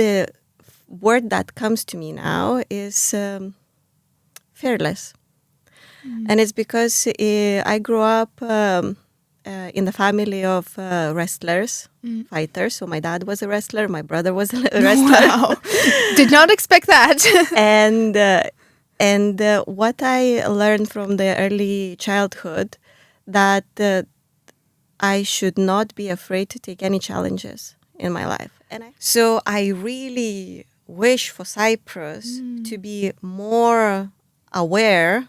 the word that comes to me now is fearless. And it's because I grew up in the family of wrestlers, fighters. So my dad was a wrestler, my brother was a wrestler. Wow. Did not expect that. And what I learned from the early childhood, that I should not be afraid to take any challenges in my life. So I really wish for Cyprus to be more aware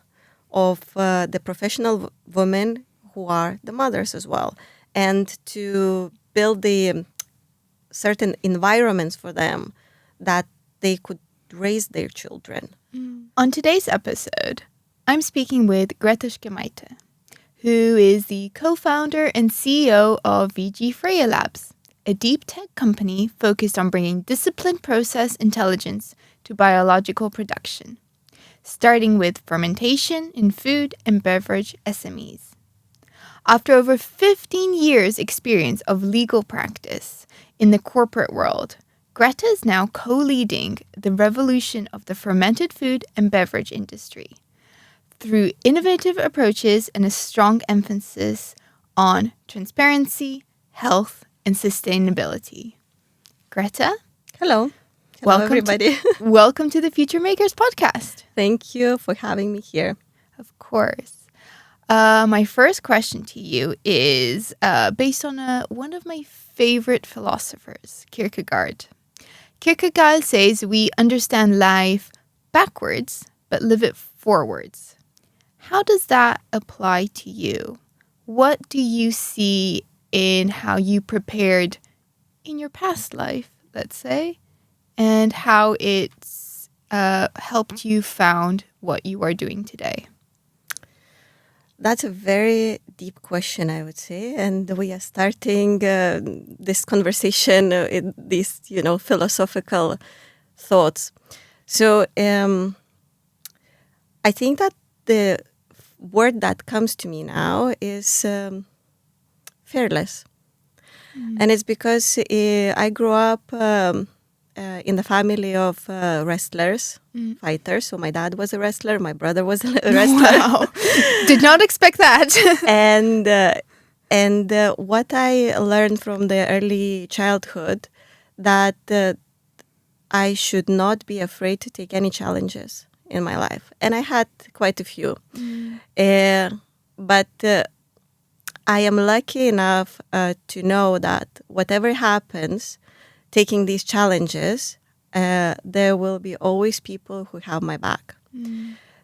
of the professional women who are the mothers as well, and to build the certain environments for them that they could raise their children. On today's episode, I'm speaking with Greta Skemaite, who is the co-founder and CEO of VG Freya Labs, a deep tech company focused on bringing disciplined process intelligence to biological production, starting with fermentation in food and beverage SMEs. After over 15 years' experience of legal practice in the corporate world, Greta is now co-leading the revolution of the fermented food and beverage industry through innovative approaches and a strong emphasis on transparency, health, and sustainability. Greta? Hello. Welcome, everybody. Welcome to the Future Makers podcast. Thank you for having me here. Of course. My first question to you is based on one of my favorite philosophers, Kierkegaard. Kierkegaard says we understand life backwards, but live it forwards. How does that apply to you? What do you see in how you prepared in your past life, let's say, and how it's helped you found what you are doing today? That's a very deep question, I would say, and we are starting this conversation in these, philosophical thoughts. So I think that the word that comes to me now is fearless, and it's because I grew up in the family of wrestlers, fighters. So my dad was a wrestler, my brother was a wrestler. Wow. Did not expect that. And what I learned from the early childhood, that I should not be afraid to take any challenges in my life. And I had quite a few. But I am lucky enough to know that whatever happens, taking these challenges, there will be always people who have my back.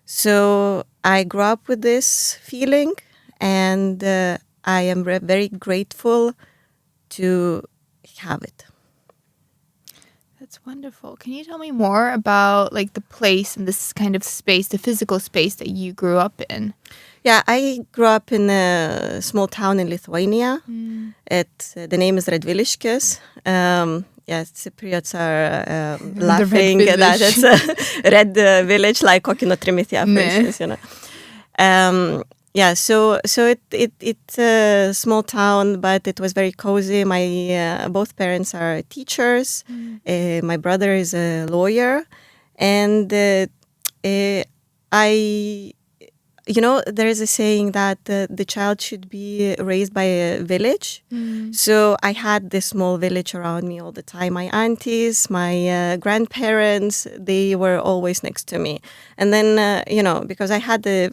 So I grew up with this feeling, and I am very grateful to have it. That's wonderful. Can you tell me more about the place and this kind of space, the physical space that you grew up in? Yeah, I grew up in a small town in Lithuania. The name is Radviliškis. Cypriots are laughing that it's a red village, like Kokino Trimitia, for instance. So it's a small town, but it was very cozy. My both parents are teachers. My brother is a lawyer, and there is a saying that the child should be raised by a village. So I had this small village around me all the time. My aunties, my grandparents, they were always next to me. And then, because I had a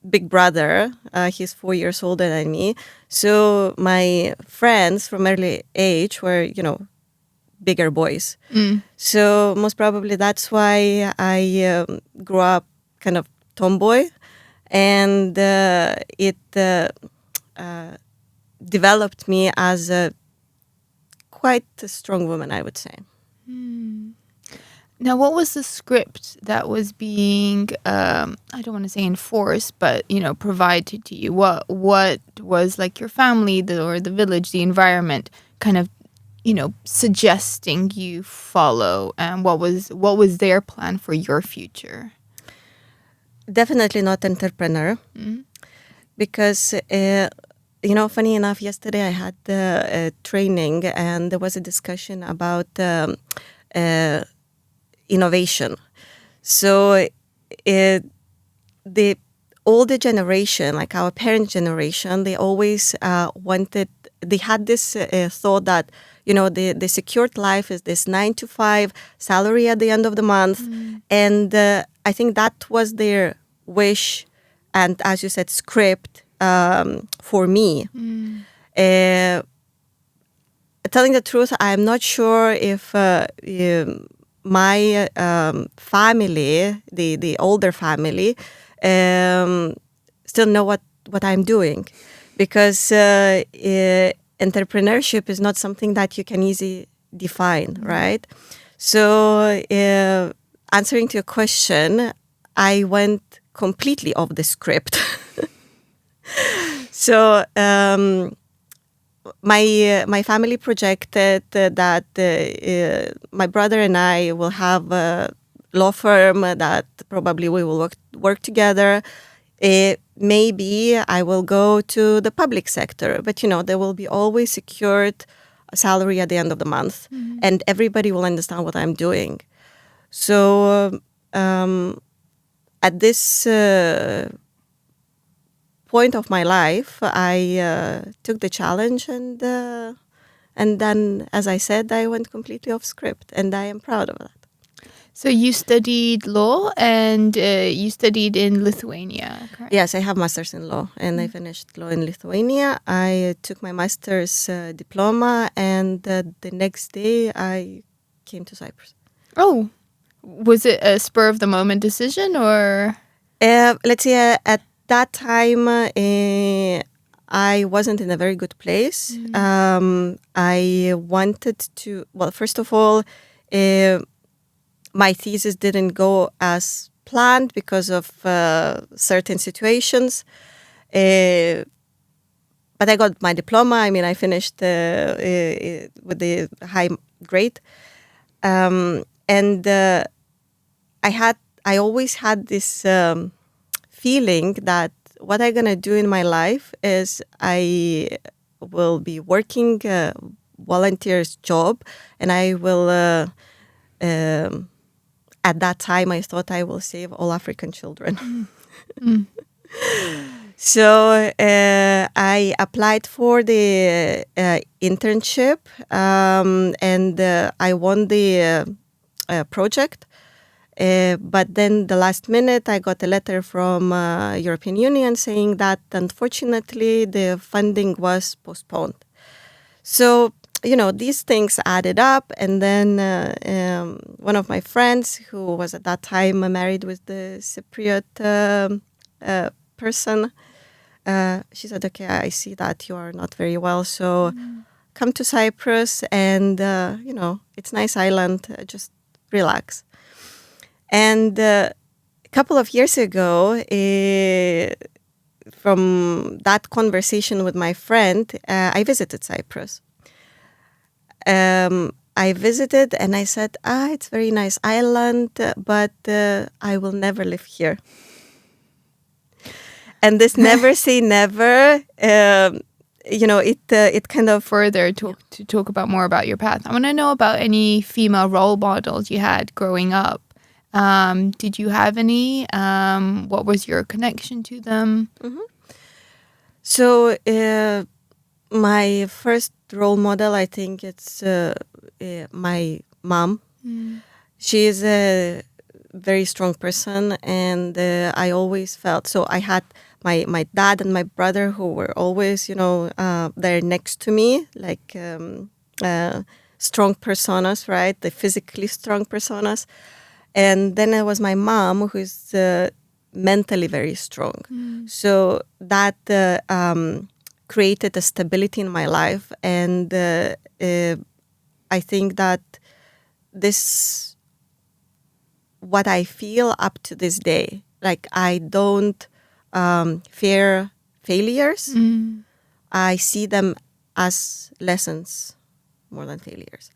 big brother, he's 4 years older than me. So my friends from early age were, bigger boys. So most probably that's why I grew up kind of tomboy. And it developed me as quite a strong woman, I would say. Now, what was the script that was being, I don't want to say enforced, but, provided to you? What was your family or the village, the environment kind of, suggesting you follow? And what was their plan for your future? Definitely not entrepreneur, because, funny enough, yesterday I had a training and there was a discussion about innovation. So the older generation, like our parent generation, they always they had this thought that, the secured life is this 9 to 5 salary at the end of the month. And I think that was their wish. And as you said, script for me. Telling the truth, I'm not sure if my family, the older family, still know what I'm doing, because entrepreneurship is not something that you can easily define, right? So answering to your question, I went completely off the script. So my family projected that my brother and I will have a law firm, that probably we will work together. Maybe I will go to the public sector, but there will be always secured a salary at the end of the month, and everybody will understand what I'm doing. So at this point of my life, I took the challenge, and then, as I said, I went completely off script, and I am proud of that. So you studied law, and you studied in Lithuania, correct? Yes, I have master's in law, and I finished law in Lithuania. I took my master's diploma, and the next day I came to Cyprus. Oh, was it a spur of the moment decision, or? Let's say at that time I wasn't in a very good place. I wanted to, well, first of all, my thesis didn't go as planned because of certain situations. But I got my diploma. I mean, I finished with the high grade. And I always had this feeling that what I'm going to do in my life is I will be working a volunteer's job, and I will, at that time, I thought I will save all African children. So I applied for the internship, and I won the project. But then the last minute, I got a letter from European Union saying that, unfortunately, the funding was postponed. So, these things added up. And then one of my friends, who was at that time married with the Cypriot person, she said, okay, I see that you are not very well, so come to Cyprus, and, it's a nice island, just relax. And a couple of years ago, from that conversation with my friend, I visited Cyprus. I visited, and I said, it's a very nice island, but I will never live here. And this never say never, it kind of... Further to talk about more about your path, I want to know about any female role models you had growing up. Did you have any? What was your connection to them? So my first role model, I think it's my mom. She is a very strong person, and I always felt, so I had my dad and my brother who were always, there next to me, like strong personas, right? The physically strong personas. And then it was my mom, who's mentally very strong. So that created a stability in my life. And I think that this, what I feel up to this day, like I don't fear failures. I see them as lessons more than failures.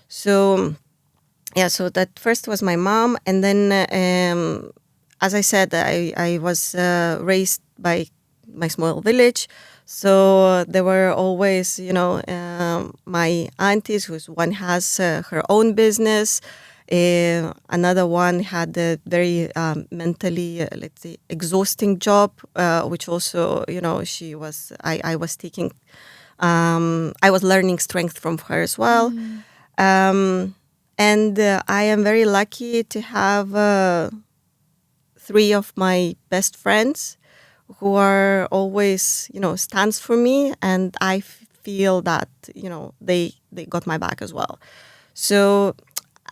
So... yeah, so that first was my mom, and then, as I said, I was raised by my small village, So there were always, my aunties, who's one has her own business, another one had a very mentally, let's say, exhausting job, which also, I was taking, I was learning strength from her as well. And I am very lucky to have three of my best friends who are always, stands for me, and I feel that, they got my back as well. So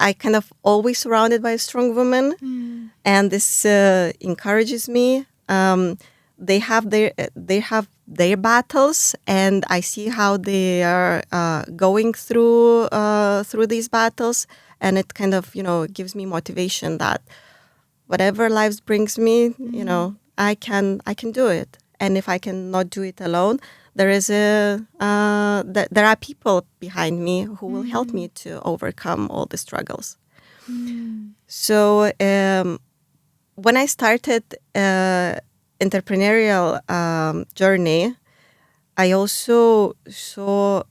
I kind of always surrounded by a strong woman, and this encourages me. They have their battles, and I see how they are going through these battles, and it kind of gives me motivation that whatever life brings me, I can do it. And if I cannot do it alone, there is there are people behind me who will help me to overcome all the struggles. So when I started entrepreneurial journey, I also saw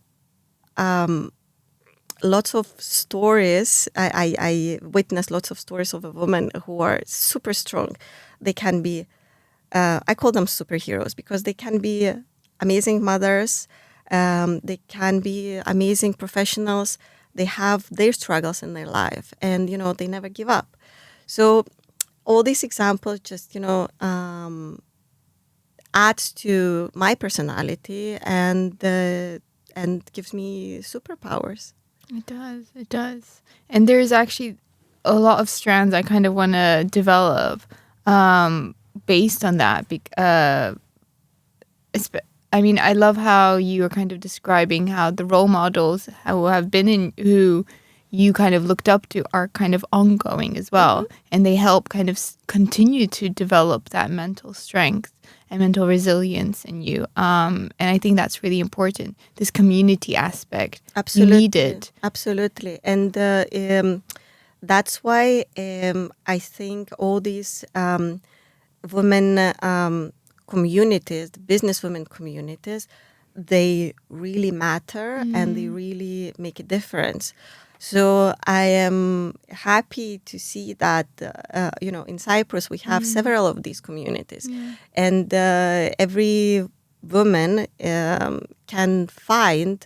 lots of stories. I witnessed lots of stories of a woman who are super strong. They can be, I call them superheroes, because they can be amazing mothers. They can be amazing professionals. They have their struggles in their life, and they never give up. So all these examples just adds to my personality and gives me superpowers. It does. And there's actually a lot of strands I kind of want to develop based on that. I mean, I love how you are kind of describing how the role models who have been who you kind of looked up to are kind of ongoing as well. And they help kind of continue to develop that mental strength and mental resilience in you. And I think that's really important, this community aspect. Absolutely. You need it. Absolutely. And that's why I think all these women communities, the businesswomen communities, they really matter and they really make a difference. So I am happy to see that, in Cyprus we have several of these communities. And every woman can find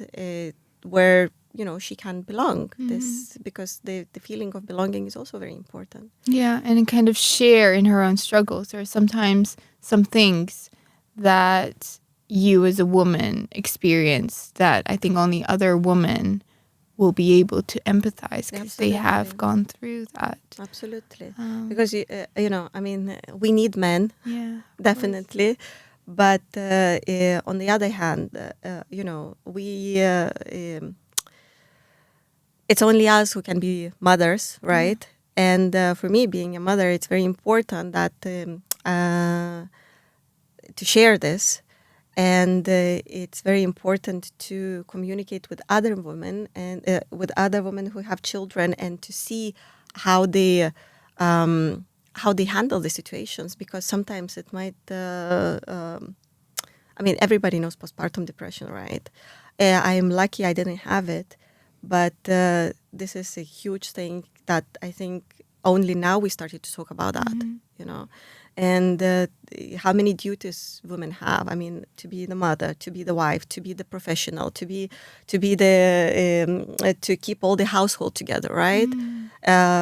where, she can belong. This because the feeling of belonging is also very important. Yeah, and kind of share in her own struggles. There are sometimes some things that you as a woman experience that I think only other women will be able to empathize because they have gone through that. Absolutely. Because, we need men, definitely. But on the other hand, it's only us who can be mothers, right? And for me, being a mother, it's very important that to share this. And it's very important to communicate with other women and with other women who have children, and to see how they handle the situations, because sometimes it might. Everybody knows postpartum depression, right? I am lucky I didn't have it, but this is a huge thing that I think only now we started to talk about that. And how many duties women have. I mean, to be the mother, to be the wife, to be the professional, to be the to keep all the household together, right?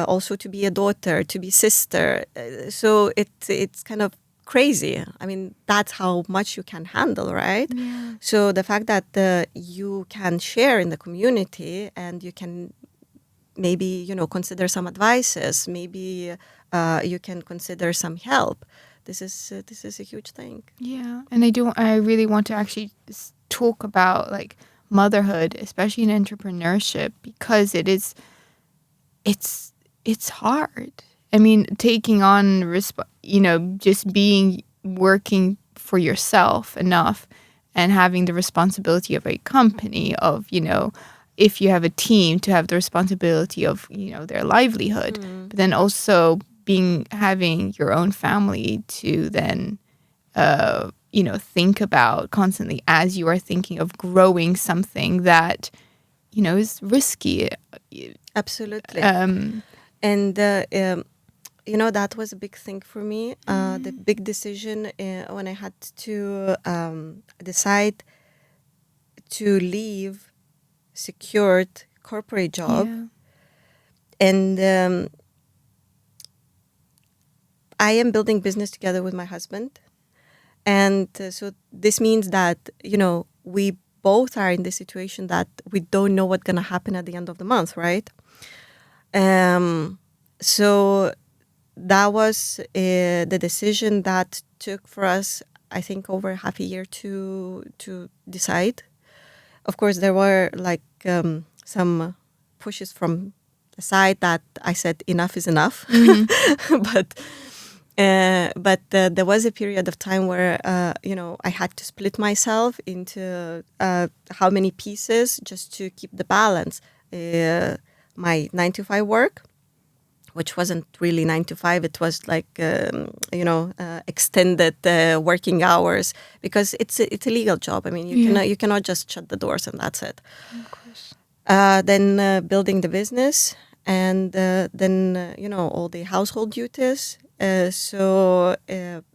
Also to be a daughter, to be sister. So it's kind of crazy. I mean, that's how much you can handle, right? Yeah. So the fact that you can share in the community, and you can maybe consider some advices, maybe you can consider some help. This is a huge thing. Yeah, and I really want to actually talk about like motherhood, especially in entrepreneurship, because it's hard. I mean, taking on just working for yourself enough, and having the responsibility of a company, of if you have a team, to have the responsibility of their livelihood, but then also having your own family to then think about constantly as you are thinking of growing something that, is risky. Absolutely. Um, And that was a big thing for me. The big decision when I had to decide to leave secured corporate job, yeah. and I am building business together with my husband, and so this means that we both are in the situation that we don't know what's gonna happen at the end of the month, right? So that was the decision that took for us, I think, over half a year to decide. Of course, there were like some pushes from the side that I said enough is enough, but there was a period of time where I had to split myself into how many pieces just to keep the balance. My 9 to 5 work, which wasn't really 9 to 5. It was like extended working hours, because it's a legal job. I mean, you cannot just shut the doors and that's it. Of course. Then building the business, and then all the household duties. So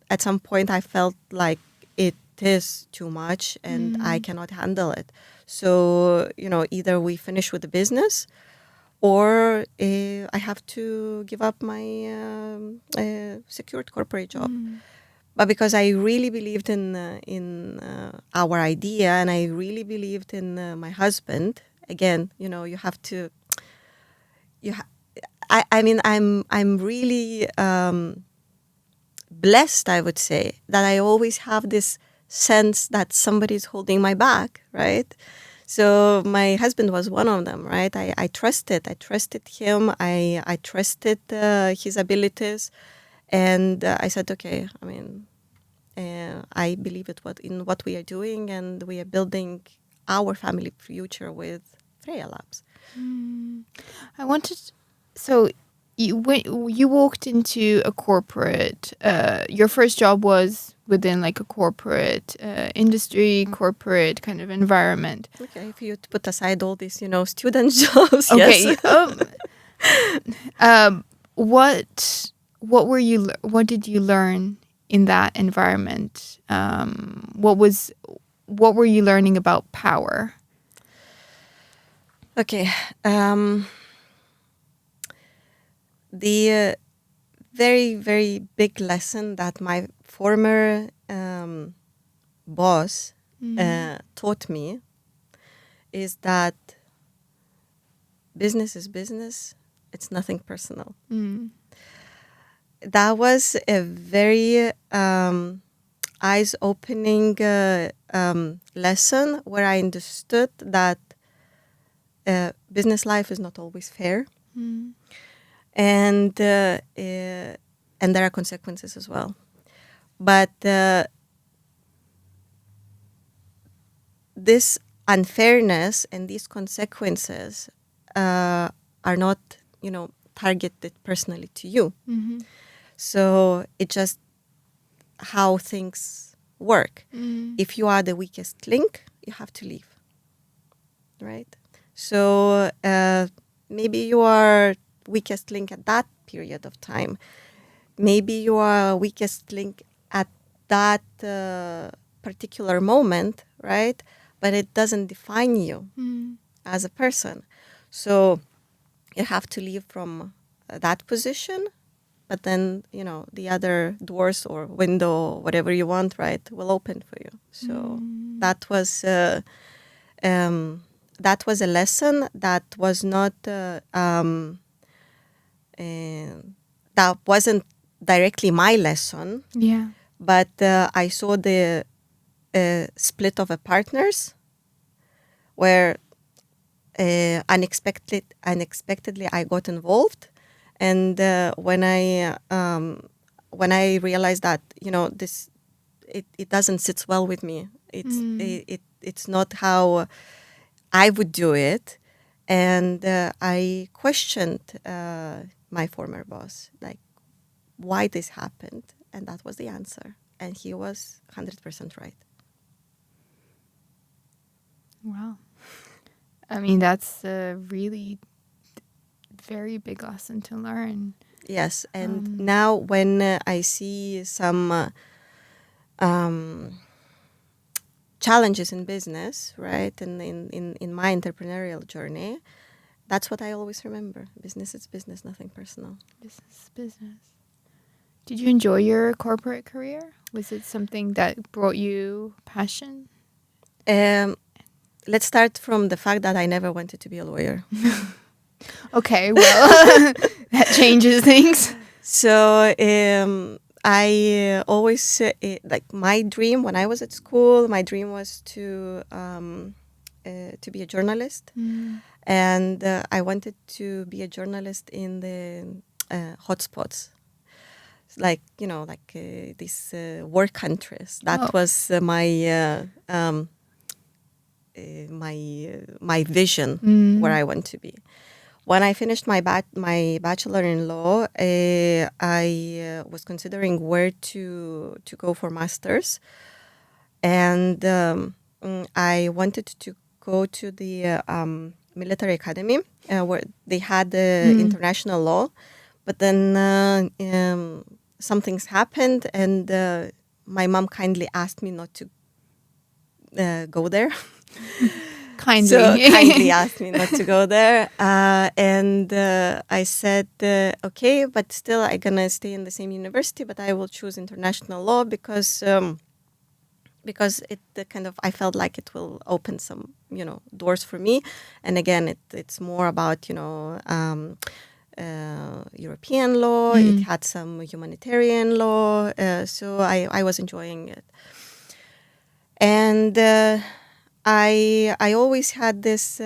at some point, I felt like it is too much, and I cannot handle it. So either we finish with the business, or I have to give up my secured corporate job. But because I really believed in our idea, and I really believed in my husband, again, you have to. I mean, I'm really blessed, I would say, that I always have this sense that somebody's holding my back, right? So my husband was one of them, right? I trusted him. I trusted his abilities, and I said, okay. I mean, I believe in what we are doing, and we are building our family future with Freya Labs. I wanted. So when you walked into a corporate, your first job was within like a corporate industry, corporate kind of environment. Okay, if you put aside all these, student jobs, Okay. yes. What did you learn in that environment? What were you learning about power? Okay. The very, very big lesson that my former boss taught me is that business is business. It's nothing personal. That was a very eyes-opening lesson, where I understood that business life is not always fair, and there are consequences as well. But this unfairness and these consequences are not, targeted personally to you. So it's just how things work. If you are the weakest link, you have to leave, right? So maybe you are weakest link at that period of time. Maybe you are weakest link at that particular moment, right? But it doesn't define you as a person. So you have to leave from that position, but then, the other doors or window, whatever you want, right, will open for you. So that was a lesson that was not that wasn't directly my lesson. Yeah. But I saw the split of a partners, where unexpectedly I got involved, and when I realized that this it doesn't sit well with me. It's not how I would do it, and I questioned my former boss, like, why this happened, and that was the answer. And he was 100% right. Wow. I mean, that's a really very big lesson to learn. Yes, and now when I see some challenges in business, right, and in my entrepreneurial journey, that's what I always remember. Business is business, nothing personal. Business is business. Did you enjoy your corporate career? Was it something that brought you passion? Let's start from the fact that I never wanted to be a lawyer. Okay, well, that changes things. So I always like my dream when I was at school. My dream was to be a journalist, and I wanted to be a journalist in the hotspots, like these war countries. That was my vision where I want to be. When I finished my bachelor in law, I was considering where to go for masters, and I wanted to go to the military academy where they had international law, but then some things happened, and my mom kindly asked me not to go there. Kindly. So kindly asked me not to go there. And I said, okay, but still I'm going to stay in the same university, but I will choose international law because it I felt like it will open some, doors for me. And again, it's more about, European law. It had some humanitarian law. So I was enjoying it. And I always had this,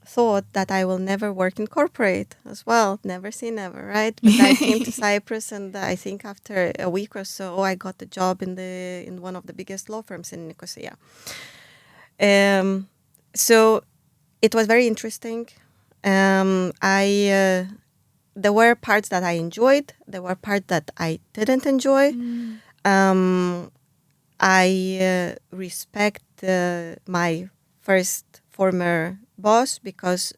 thought that I will never work in corporate as well. Never say never, right? But I came to Cyprus, and I think after a week or so, I got a job in one of the biggest law firms in Nicosia. So it was very interesting. There were parts that I enjoyed. There were parts that I didn't enjoy. I respect my first former boss because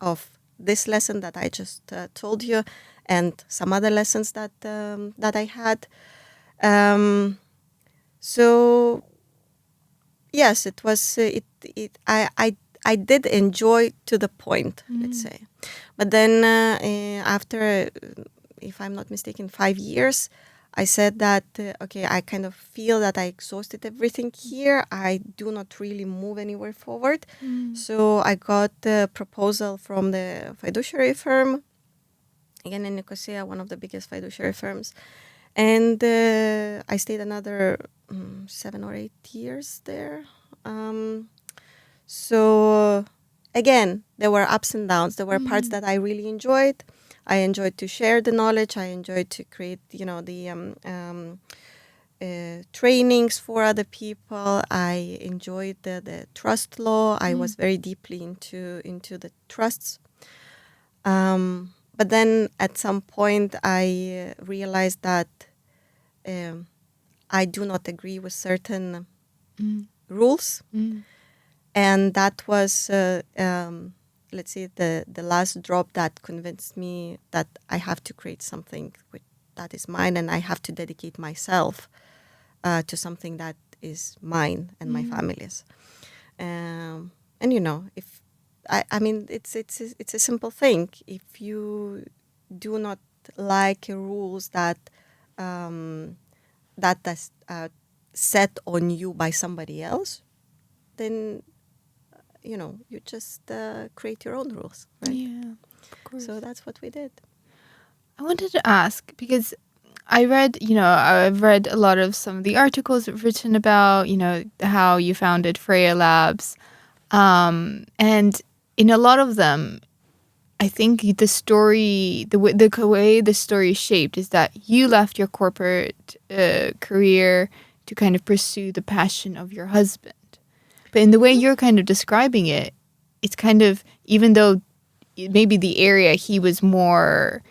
of this lesson that I just told you, and some other lessons that I had. So yes, it was. I did enjoy to the point, let's say, but then after, if I'm not mistaken, 5 years. I said that, okay, I kind of feel that I exhausted everything here. I do not really move anywhere forward. So I got a proposal from the fiduciary firm, again in Nicosia, one of the biggest fiduciary firms. And I stayed another 7 or 8 years there. So again, there were ups and downs. There were parts that I really enjoyed. I enjoyed to share the knowledge. I enjoyed to create, the trainings for other people. I enjoyed the trust law. I was very deeply into the trusts. But then at some point, I realized that I do not agree with certain rules. And that was, let's say, the last drop that convinced me that I have to create something that is mine, and I have to dedicate myself to something that is mine and my family's. And if I mean, it's a simple thing. If you do not like rules that that's set on you by somebody else, then you just create your own rules, right? Yeah, of course. So that's what we did. I wanted to ask, because I've read a lot of some of the articles written about, how you founded Freya Labs. And in a lot of them, I think the story, the way the story is shaped is that you left your corporate career to kind of pursue the passion of your husband. But in the way you're kind of describing it, it's kind of, even though maybe the area he was more,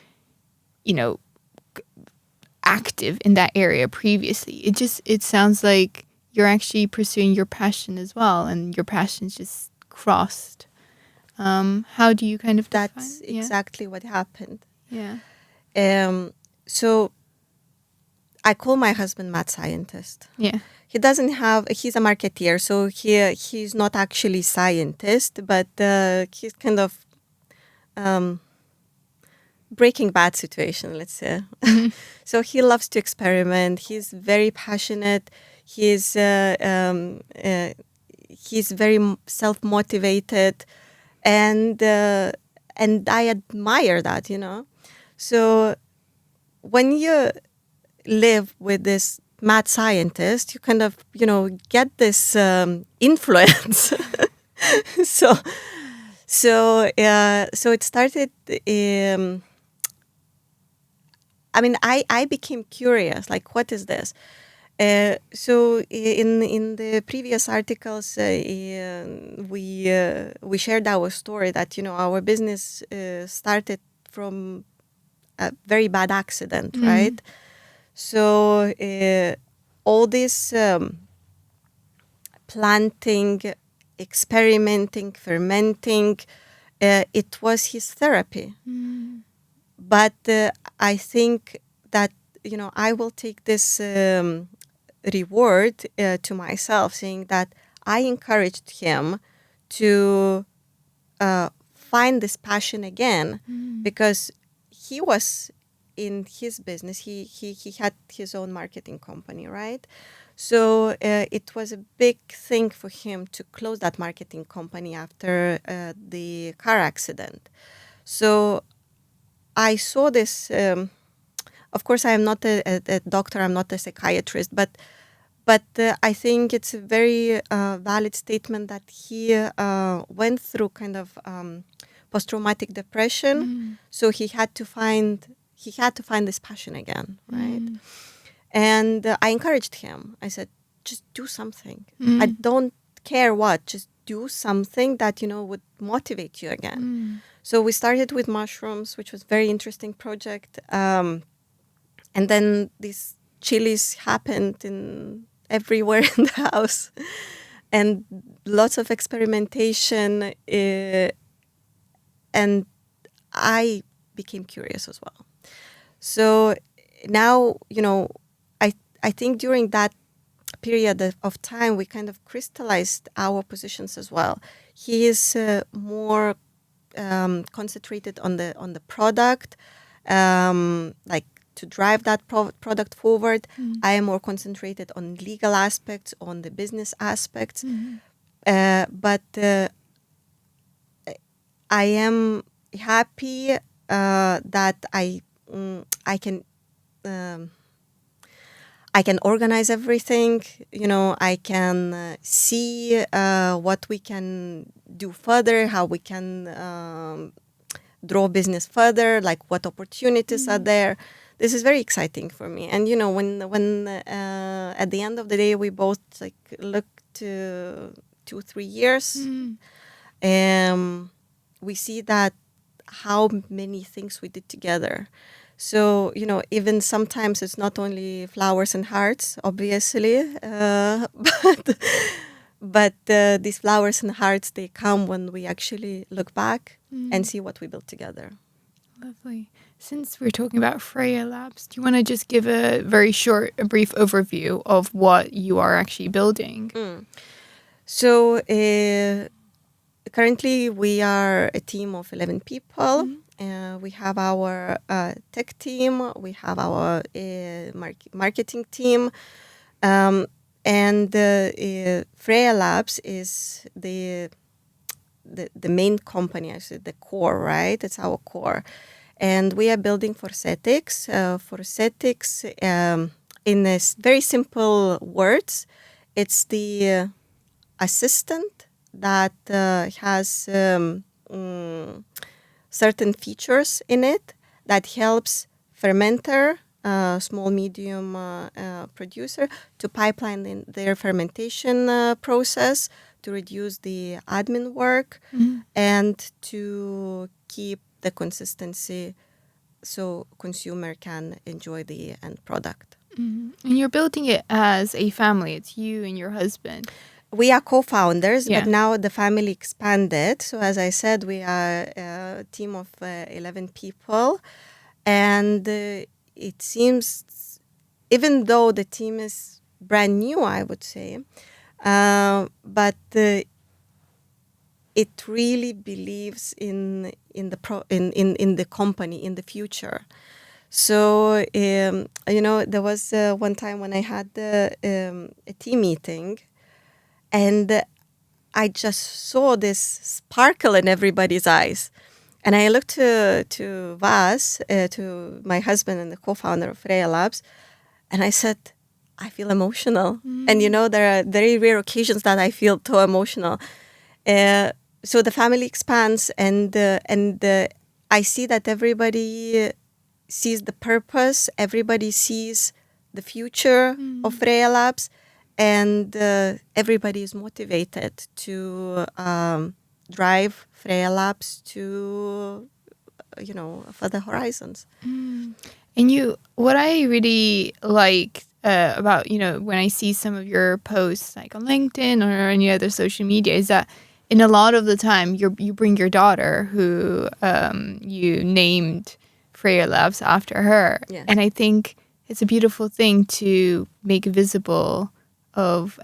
active in that area previously. It sounds like you're actually pursuing your passion as well, and your passions just crossed. How do you kind of define? That's exactly what happened. Yeah. So I call my husband mad scientist. Yeah. He's a marketeer, so he's not actually scientist, but he's kind of Breaking Bad situation, let's say. Mm-hmm. So he loves to experiment. He's very passionate. He's very self-motivated, and I admire that, So when you live with this mad scientist, you kind of, get this influence. so so it started. I became curious. Like, what is this? So in the previous articles, we shared our story that our business started from a very bad accident, right? So all this planting, experimenting, fermenting, it was his therapy. But I think that I will take this reward to myself, saying that I encouraged him to find this passion again, because he was in his business. He had his own marketing company, right? So it was a big thing for him to close that marketing company after the car accident. So I saw this. Of course, I am not a doctor. I'm not a psychiatrist, but I think it's a very valid statement that he went through kind of post-traumatic depression. So he had to find this passion again, right? And I encouraged him. I said, just do something. I don't care what. Just do something that would motivate you again. So we started with mushrooms, which was a very interesting project. And then these chilies happened everywhere in the house, and lots of experimentation. And I became curious as well. So now, I think during that period of time, we kind of crystallized our positions as well. He is more concentrated on the product, like to drive that product forward. I am more concentrated on legal aspects, on the business aspects. But I am happy that I can organize everything. I can see what we can do further, how we can draw business further, like what opportunities are there. This is very exciting for me. And when at the end of the day we both look to 2-3 years, we see that how many things we did together. So, even sometimes it's not only flowers and hearts, obviously, but these flowers and hearts, they come when we actually look back and see what we built together. Lovely. Since we're talking about Freya Labs, do you want to just give a brief overview of what you are actually building? So, currently we are a team of 11 people. We have our tech team, we have our marketing team, and Freya Labs is the main company, actually the core, right? It's our core, and we are building forsetics. Forsetics, in very simple words, it's the assistant that has certain features in it that helps fermenter, small medium producer, to pipeline in their fermentation process, to reduce the admin work, and to keep the consistency so consumer can enjoy the end product. And you're building it as a family. It's you and your husband. We are co-founders, Yeah. but now the family expanded. So as I said, we are a team of 11 people. And it seems, even though the team is brand new, I would say, but it really believes in the company, in the future. So there was one time when I had a team meeting, and I just saw this sparkle in everybody's eyes. And I looked to Vas, to my husband and the co-founder of Freya Labs, and I said, I feel emotional. And there are very rare occasions that I feel so emotional. So the family expands, and I see that everybody sees the purpose. Everybody sees the future of Freya Labs, and everybody is motivated to drive Freya Labs to further horizons. And what I really like about, when I see some of your posts like on LinkedIn or any other social media is that in a lot of the time you bring your daughter who you named Freya Labs after her. Yes. And I think it's a beautiful thing to make visible of,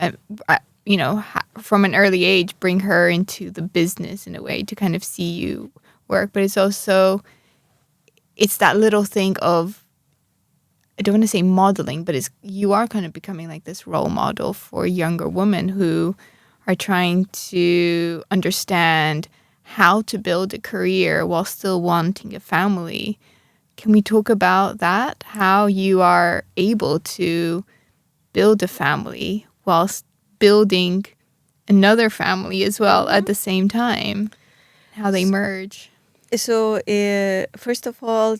from an early age, bring her into the business in a way to kind of see you work. But it's that little thing of, I don't want to say modeling, but you are kind of becoming like this role model for younger women who are trying to understand how to build a career while still wanting a family. Can we talk about that? How you are able to build a family whilst building another family as well at the same time? How they merge? So, first of all,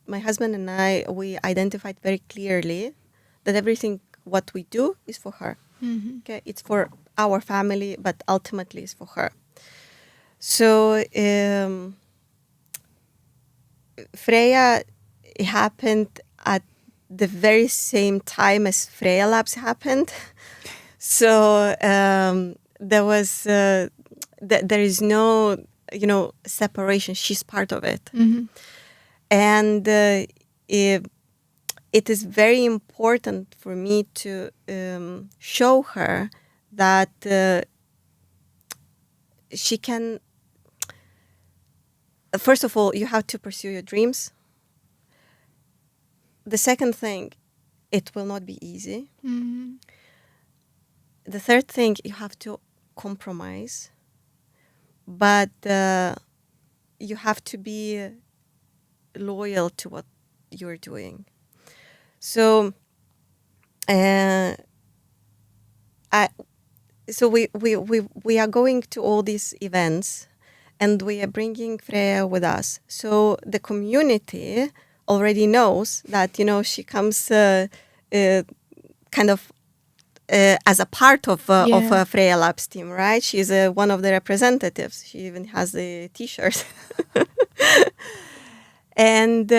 my husband and I, we identified very clearly that everything what we do is for her. Okay, it's for our family, but ultimately it's for her. So, Freya happened at the very same time as Freya Labs happened. So there was there is no separation. She's part of it, and it is very important for me to show her that she can. First of all, you have to pursue your dreams. The second thing, it will not be easy. The third thing, you have to compromise, but you have to be loyal to what you're doing. So, we are going to all these events, and we are bringing Freya with us. So the community already knows that she comes kind of as a part of Freya Labs team, right? She's one of the representatives. She even has the T-shirt. And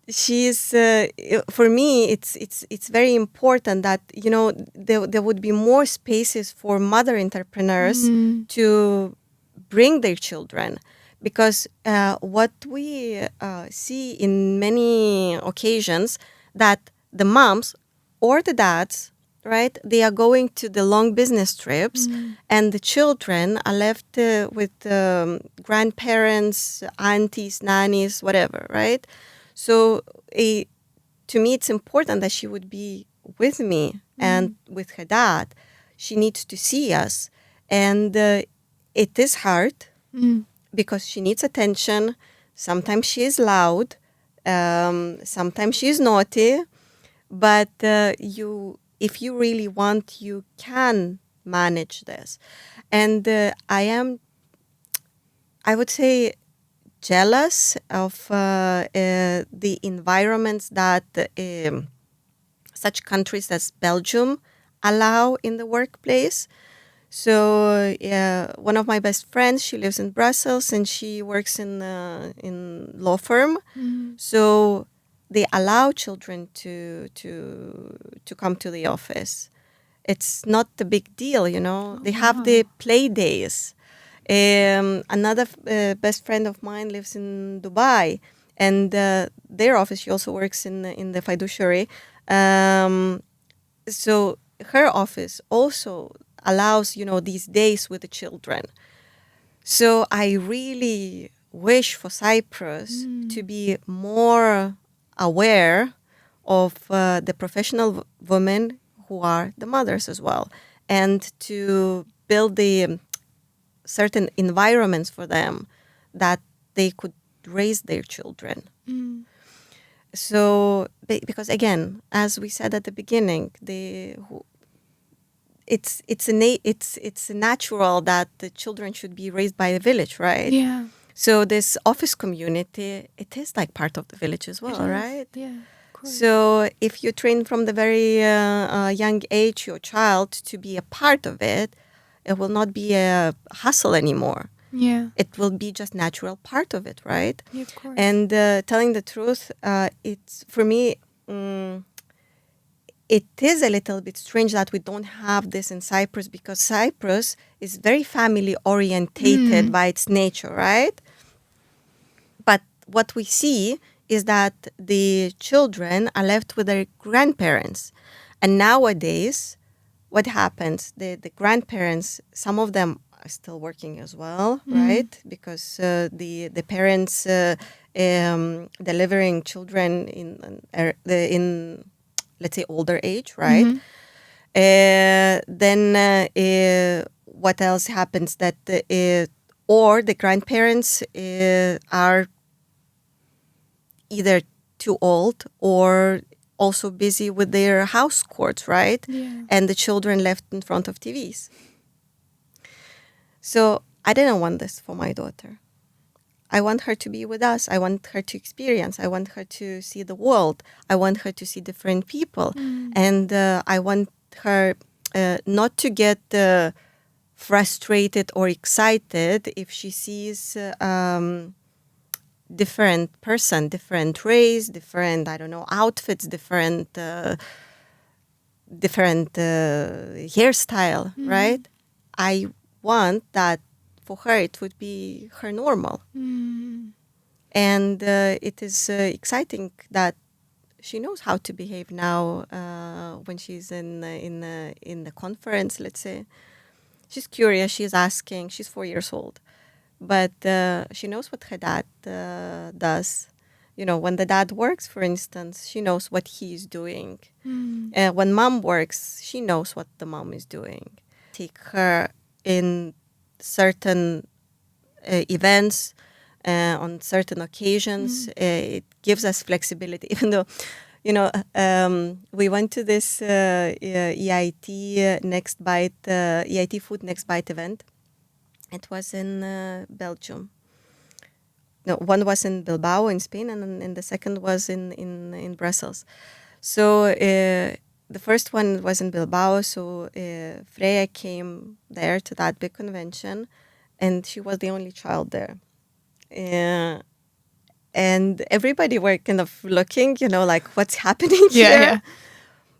she's for me. It's very important that there would be more spaces for mother entrepreneurs to bring their children, because what we see in many occasions that the moms or the dads, right, they are going to the long business trips, and the children are left with grandparents, aunties, nannies, whatever, right? So to me, it's important that she would be with me and with her dad. She needs to see us. And it is hard because she needs attention. Sometimes she is loud. Sometimes she is naughty. But if you really want, you can manage this. And I would say, jealous of the environments that such countries as Belgium allow in the workplace. So one of my best friends, she lives in Brussels and she works in law firm. So they allow children to come to the office. It's not a big deal, you know. They have the play days. Another best friend of mine lives in Dubai, and their office. She also works in the fiduciary. So her office also allows, you know, these days with the children. So I really wish for Cyprus to be more aware of the professional women who are the mothers as well, and to build the certain environments for them that they could raise their children. So, because again, as we said at the beginning, it's natural that the children should be raised by a village, right? Yeah. So this office community, it is like part of the village as well, right? Yeah. Of course. So if you train from the very young age your child to be a part of it, it will not be a hustle anymore. Yeah. It will be just natural part of it, right? Yeah, of course. And telling the truth, it's for me, it is a little bit strange that we don't have this in Cyprus, because Cyprus is very family orientated by its nature, right? But what we see is that the children are left with their grandparents. And nowadays, what happens? The grandparents, some of them are still working as well, right? Because the parents delivering children in let's say older age, right? Then what else happens? That or the grandparents are either too old or also busy with their house chores, right? Yeah. And the children left in front of TVs. So I didn't want this for my daughter. I want her to be with us. I want her to experience. I want her to see the world. I want her to see different people. And I want her not to get frustrated or excited if she sees different person, different race, different, I don't know, outfits, different hairstyle, right? I want that for her it would be her normal. And it is exciting that she knows how to behave now when she's in the conference, let's say. She's curious, she's asking, she's 4 years old. But she knows what her dad does. You know, when the dad works, for instance, she knows what he's doing. When mom works, she knows what the mom is doing. Take her in certain events, on certain occasions. It gives us flexibility, even though, you know, we went to this EIT Next Bite, EIT Food Next Bite event. It was in Belgium. No, one was in Bilbao in Spain, and the second was in Brussels. So the first one was in Bilbao. So Freya came there to that big convention, and she was the only child there. And everybody were kind of looking, you know, like, what's happening here? Yeah.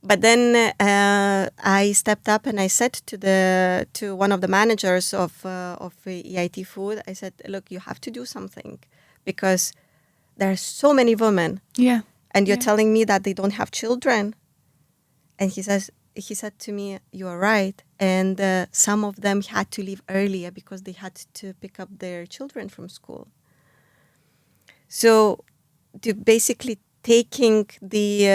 But then I stepped up and I said to one of the managers of EIT Food, I said, look, you have to do something, because there are so many women. Yeah. And you're telling me that they don't have children. And he said to me, you are right. And some of them had to leave earlier because they had to pick up their children from school. So to basically taking the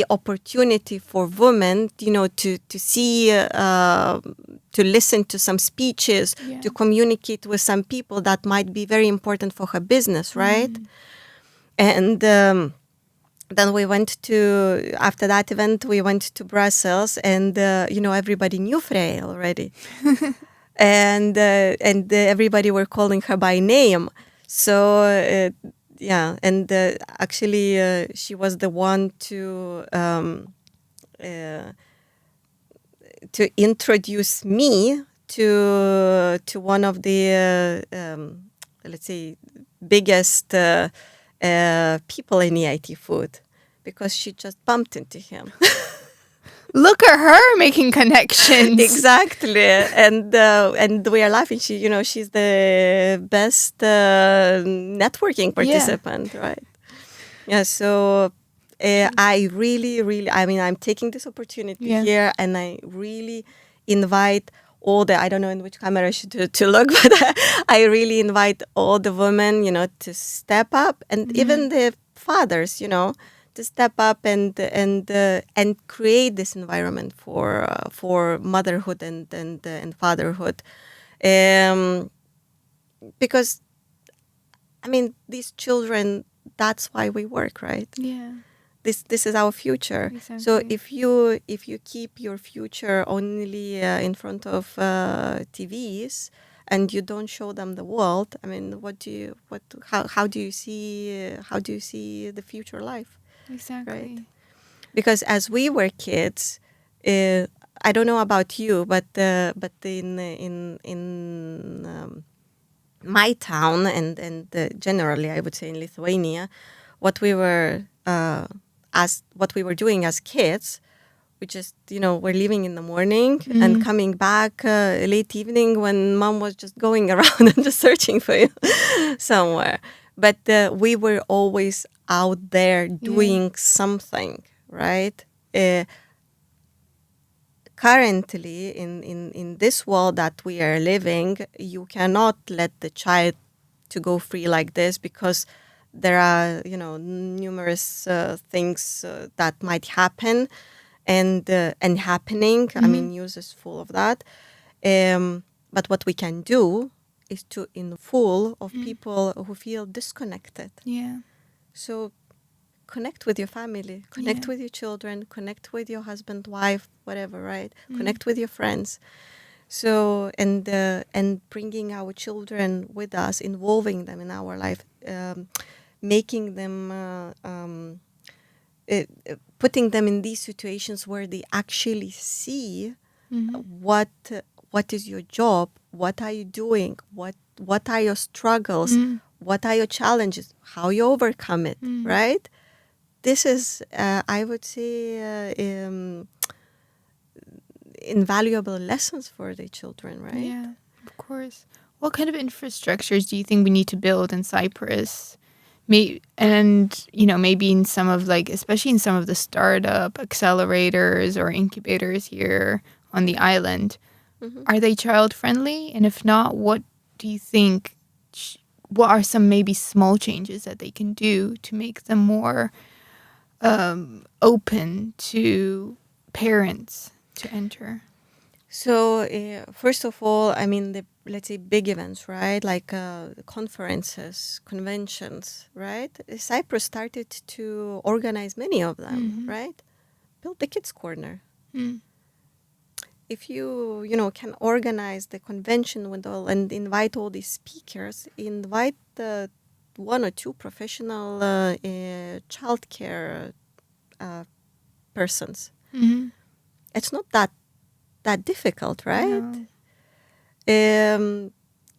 opportunity for women, you know, to see, to listen to some speeches, to communicate with some people that might be very important for her business, right? And then we went to, after that event, we went to Brussels, and you know, everybody knew Freya already, and everybody were calling her by name. So yeah, and actually she was the one to to introduce me to one of the let's say biggest people in EIT food, because she just bumped into him. Look at her making connections. Exactly, and we are laughing. She's the best networking participant, right? Yeah. So I really, really, I'm taking this opportunity here, and I really invite all the, I don't know in which camera I should to look, but I really invite all the women, to step up, and even the fathers, to step up and create this environment for motherhood and fatherhood, because these children, that's why we work, right? Yeah. This is our future. Exactly. So if you keep your future only in front of TVs, and you don't show them the world, how do you see the future life? Exactly. Right? Because as we were kids, I don't know about you, but in my town and generally, I would say in Lithuania, what we were doing as kids, we just we're leaving in the morning and coming back late evening when mom was just going around and just searching for you somewhere. But we were always out there doing something, right? Currently, in this world that we are living, you cannot let the child to go free like this, because there are numerous things that might happen and happening. News is full of that. But what we can do is to full of people who feel disconnected. Yeah. So connect with your family, connect with your children, connect with your husband, wife, whatever, right? Connect with your friends. So, and bringing our children with us, involving them in our life, making them, putting them in these situations where they actually see what is your job, what are you doing, what are your struggles, what are your challenges, how you overcome it, right? This is, I would say, invaluable lessons for the children, right? Yeah, of course. What kind of infrastructures do you think we need to build in Cyprus? Maybe in some of especially in some of the startup accelerators or incubators here on the island, are they child friendly? And if not, what do you think? What are some maybe small changes that they can do to make them more open to parents to enter? So first of all, let's say big events, right? Like conferences, conventions, right? Cyprus started to organize many of them, right? Build the kids' corner. If you can organize the convention with all and invite all these speakers, invite the one or two professional childcare persons. It's not that difficult, right? No.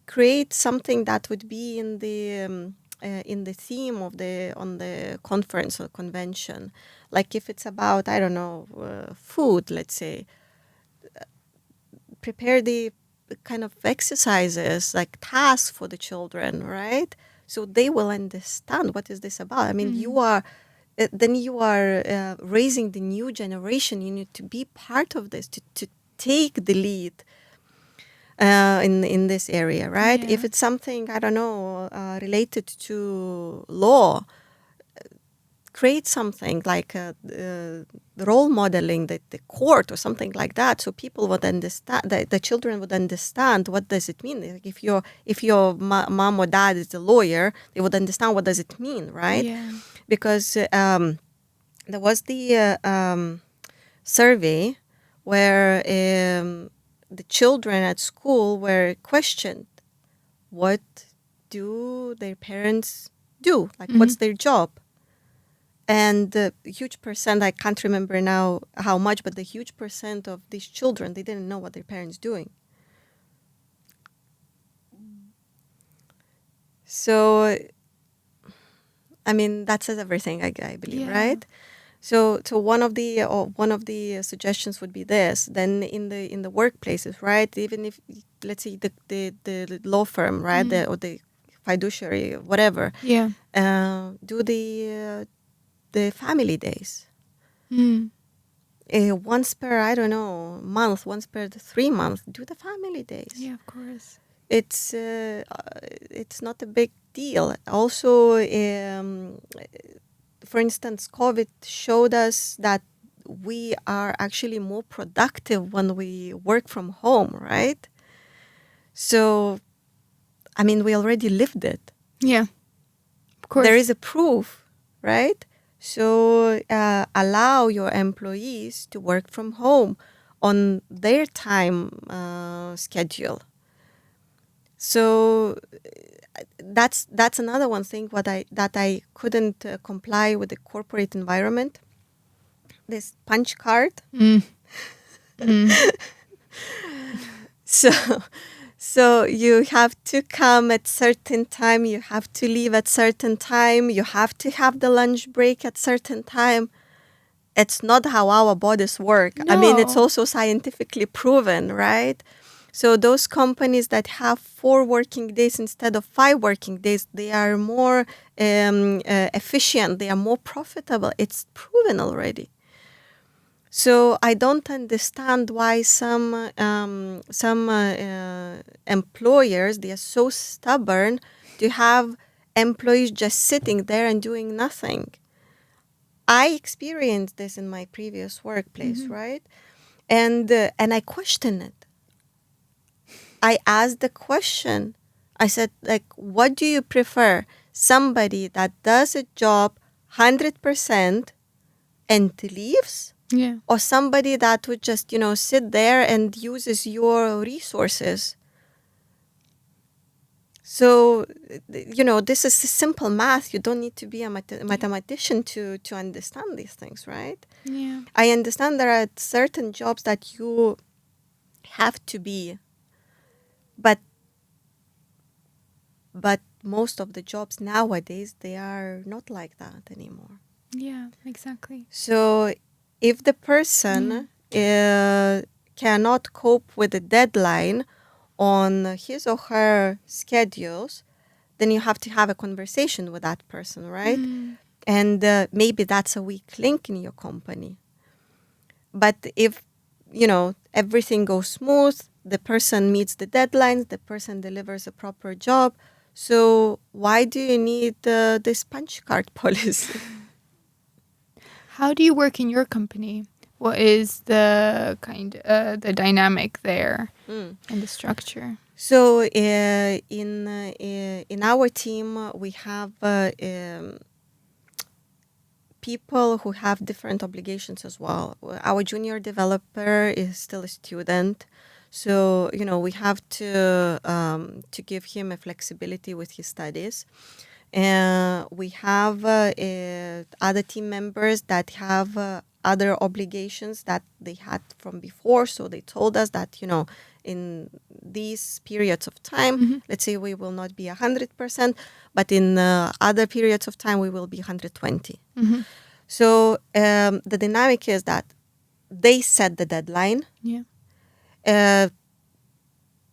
Create something that would be in the theme of on the conference or convention. Like if it's about, I don't know, food, let's say, prepare the kind of exercises, like tasks for the children, right? So they will understand what is this about. You are raising the new generation. You need to be part of this, to take the lead in this area, right? Yeah. If it's something, I don't know, related to law, create something like role modeling, the court or something like that, so people would understand, the children would understand what does it mean. Like if your mom or dad is a lawyer, they would understand what does it mean, right? Yeah. Because there was the survey where the children at school were questioned, what do their parents do? Like, what's their job? And the huge percent, I can't remember now how much, but the huge percent of these children, they didn't know what their parents doing. So, I mean, that says everything, I believe, right? So one of the suggestions would be this. Then in the workplaces, right? Even if, let's say, the law firm, right, or the fiduciary, whatever, do the family days. Once per, I don't know, month, once per 3 months, do the family days. Yeah, of course. It's not a big deal. Also, for instance, COVID showed us that we are actually more productive when we work from home, right? So, I mean, we already lived it. Yeah, of course. There is a proof, right? So allow your employees to work from home on their time schedule. So that's another one thing that I couldn't comply with the corporate environment. This punch card. So you have to come at certain time, you have to leave at certain time, you have to have the lunch break at certain time. It's not how our bodies work. No. I mean, it's also scientifically proven, right? So those companies that have 4 working days instead of 5 working days, they are more efficient, they are more profitable. It's proven already. So I don't understand why some employers, they are so stubborn to have employees just sitting there and doing nothing. I experienced this in my previous workplace, right? And I questioned it. I asked the question. I said, like, what do you prefer? Somebody that does a job 100% and leaves? Yeah. Or somebody that would just, sit there and uses your resources. So, this is simple math. You don't need to be a mathematician to understand these things, right? Yeah. I understand there are certain jobs that you have to be, but most of the jobs nowadays, they are not like that anymore. Yeah, exactly. So if the person cannot cope with the deadline on his or her schedules, then you have to have a conversation with that person, right? And maybe that's a weak link in your company. But if, everything goes smooth, the person meets the deadlines, the person delivers a proper job, so why do you need this punch card policy? How do you work in your company? What is the the dynamic there and the structure? So in our team, we have people who have different obligations as well. Our junior developer is still a student, so we have to give him a flexibility with his studies. We have other team members that have other obligations that they had from before. So they told us that, in these periods of time, let's say we will not be 100%, but in other periods of time, we will be 120. So the dynamic is that they set the deadline. Yeah.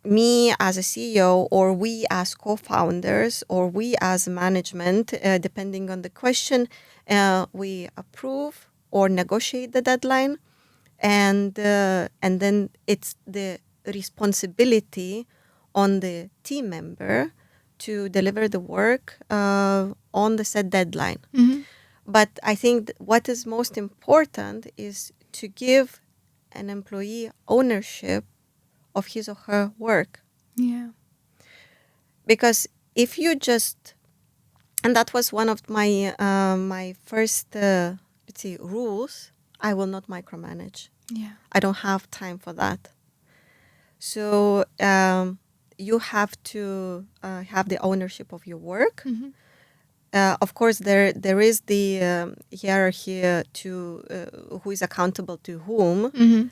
Me as a CEO, or we as co-founders, or we as management, depending on the question, we approve or negotiate the deadline, and then it's the responsibility on the team member to deliver the work on the set deadline. But I think what is most important is to give an employee ownership of his or her work. Yeah. Because if you just, and that was one of my my first, let's say, rules, I will not micromanage. Yeah. I don't have time for that. So you have to have the ownership of your work. of course, there is the hierarchy to who is accountable to whom, Mm-hmm.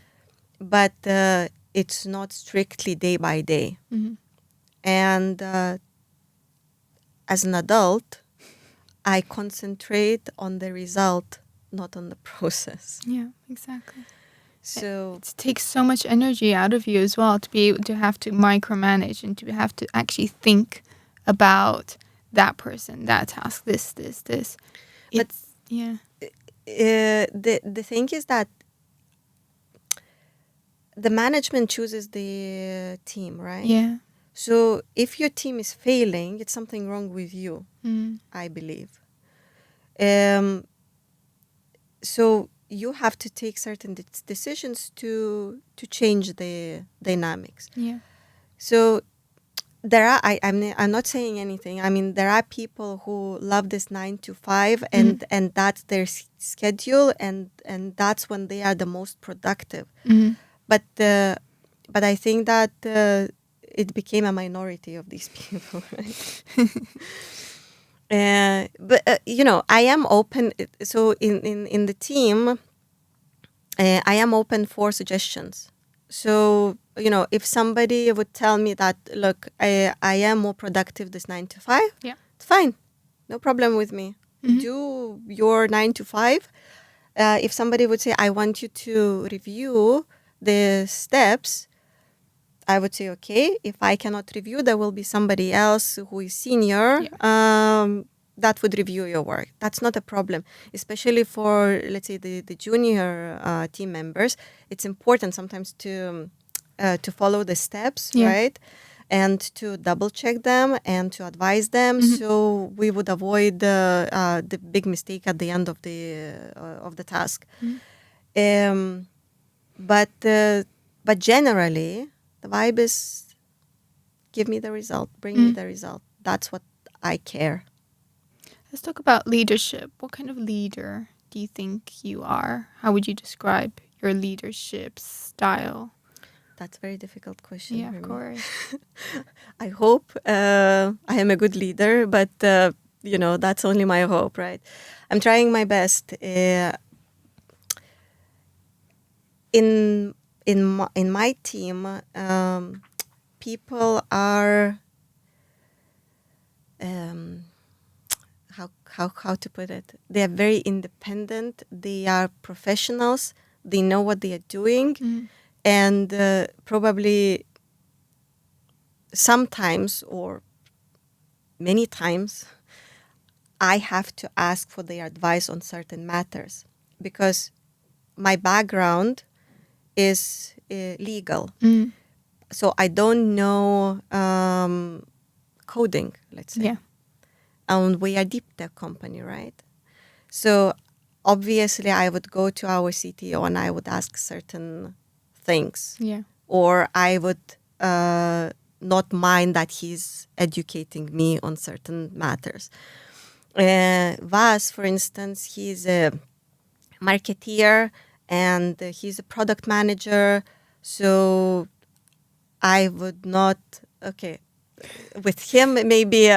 but it's not strictly day by day. Mm-hmm. And as an adult, I concentrate on the result, not on the process. Yeah, exactly. So It takes so much energy out of you as well to be able to have to micromanage and to have to actually think about that person, that task, this. But It's, yeah. the thing is that the management chooses the team, right? Yeah. So if your team is failing, it's something wrong with you, Mm. I believe. Um, so you have to take certain decisions to change the dynamics. Yeah. So there are I'm not saying anything. I mean, there are people who love this 9 to 5, and that's their schedule, and that's when they are the most productive. Mm-hmm. But I think that it became a minority of these people, right? But I am open. So in the team, I am open for suggestions. So if somebody would tell me that, look, I am more productive this 9 to 5, Yeah. it's fine, no problem with me. Mhm. Do your 9 to 5. If somebody would say, I want you to review the steps, I would say, okay, if I cannot review, there will be somebody else who is senior that would review your work. That's not a problem, especially for, let's say, the junior team members. It's important sometimes to follow the steps, Yeah. right? And to double check them and to advise them, Mhm. so we would avoid the big mistake at the end of the task. Mhm. Um, but generally, the vibe is give me the result, bring me the result. That's what I care. Let's talk about leadership. What kind of leader do you think you are? How would you describe your leadership style? That's a very difficult question. Yeah, for of me. course. I hope I am a good leader, but that's only my hope, right? I'm trying my best. In my team, people are how to put it? They are very independent. They are professionals. They know what they are doing, and probably sometimes or many times I have to ask for their advice on certain matters because my background is legal. So I don't know coding, let's say. Yeah. And we are deep tech company, right? So obviously I would go to our CTO and I would ask certain things. Yeah. Or I would not mind that he's educating me on certain matters. Vas, for instance, he's a marketeer and he's a product manager. So I would not, okay, with him maybe,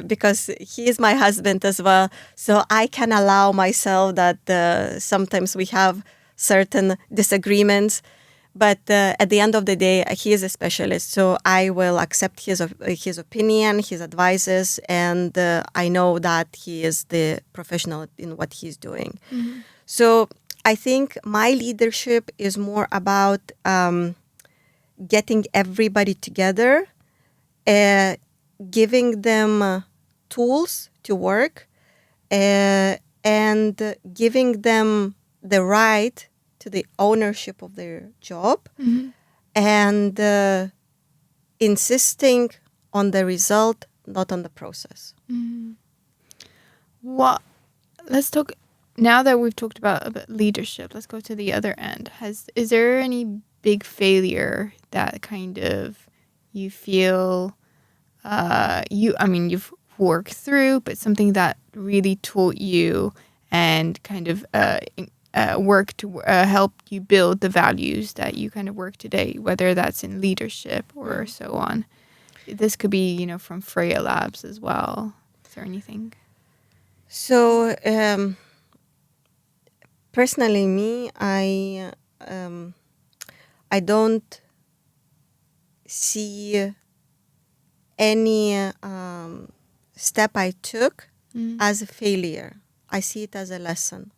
because he is my husband as well. So I can allow myself that sometimes we have certain disagreements. But at the end of the day, he is a specialist. So I will accept his opinion, his advices, and I know that he is the professional in what he's doing. So I think my leadership is more about getting everybody together, giving them tools to work, and giving them the right to the ownership of their job, and insisting on the result, not on the process. What? Let's talk. Now that we've talked about leadership, let's go to the other end. Is there any big failure that kind of you feel you've worked through, but something that really taught you and kind of worked to help you build the values that you kind of work today, whether that's in leadership or so on. This could be, from Freya Labs as well. or anything? So personally, I don't see any step I took as a failure. I see it as a lesson.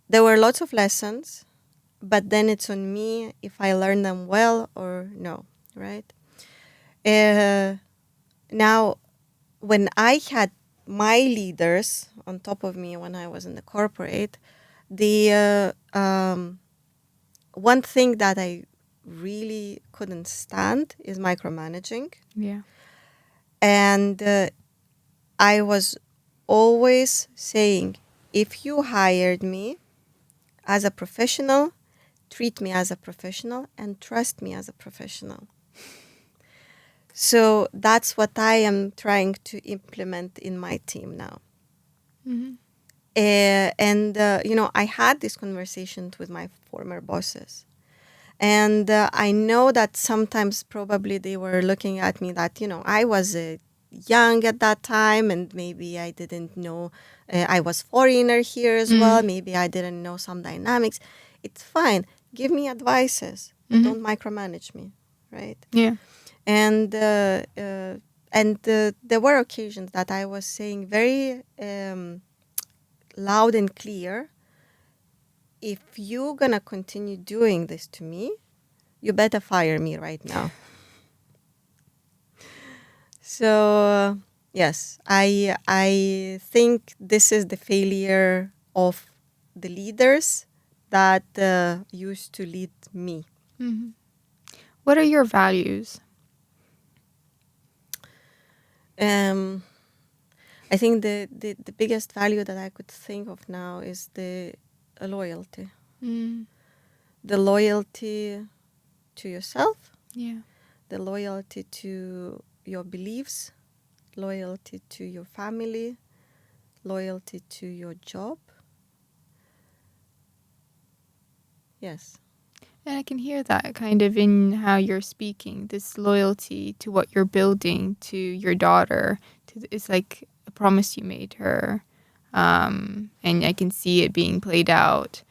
There were lots of lessons, but then it's on me if I learn them well or no, right? Now, when I had my leaders on top of me when I was in the corporate, the one thing that I really couldn't stand is micromanaging. Yeah. And I was always saying, if you hired me as a professional, treat me as a professional and trust me as a professional. So that's what I am trying to implement in my team now. Mm-hmm. I had these conversations with my former bosses. And I know that sometimes probably they were looking at me that, I was young at that time and maybe I didn't know, I was foreigner here as well. Maybe I didn't know some dynamics. It's fine. Give me advices, but don't micromanage me, right? Yeah. And there were occasions that I was saying very loud and clear, if you're going to continue doing this to me, you better fire me right now. So, yes, I think this is the failure of the leaders that used to lead me. Mm-hmm. What are your values? I think the biggest value that I could think of now is the loyalty. The loyalty to yourself, Yeah. the loyalty to your beliefs, loyalty to your family, loyalty to your job. Yes. And I can hear that kind of in how you're speaking, this loyalty to what you're building, to your daughter. It's like a promise you made her. And I can see it being played out.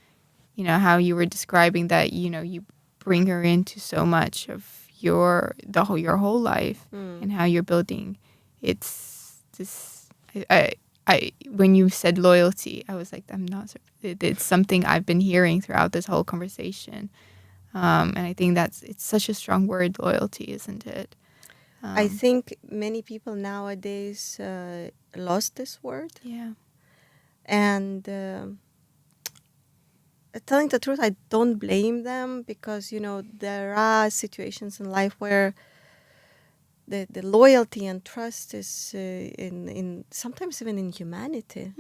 How you were describing that, you bring her into so much of your whole life and how you're building. It's this, when you said loyalty, I was like, I'm not, it's something I've been hearing throughout this whole conversation. And I think it's such a strong word, loyalty, isn't it? I think many people nowadays lost this word. Yeah. And telling the truth, I don't blame them because, there are situations in life where the loyalty and trust is in sometimes even in humanity.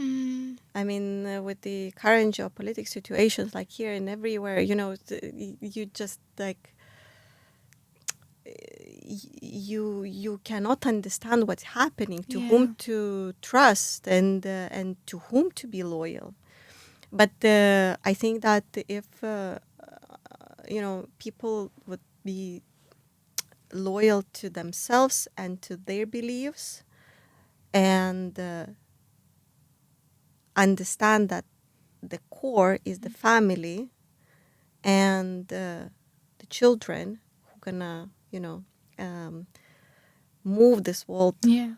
I mean, with the current geopolitical situations, like here and everywhere, you just like you cannot understand what's happening, to whom to trust and to whom to be loyal. But I think that if people would be loyal to themselves and to their beliefs and understand that the core is the family and the children who gonna move this world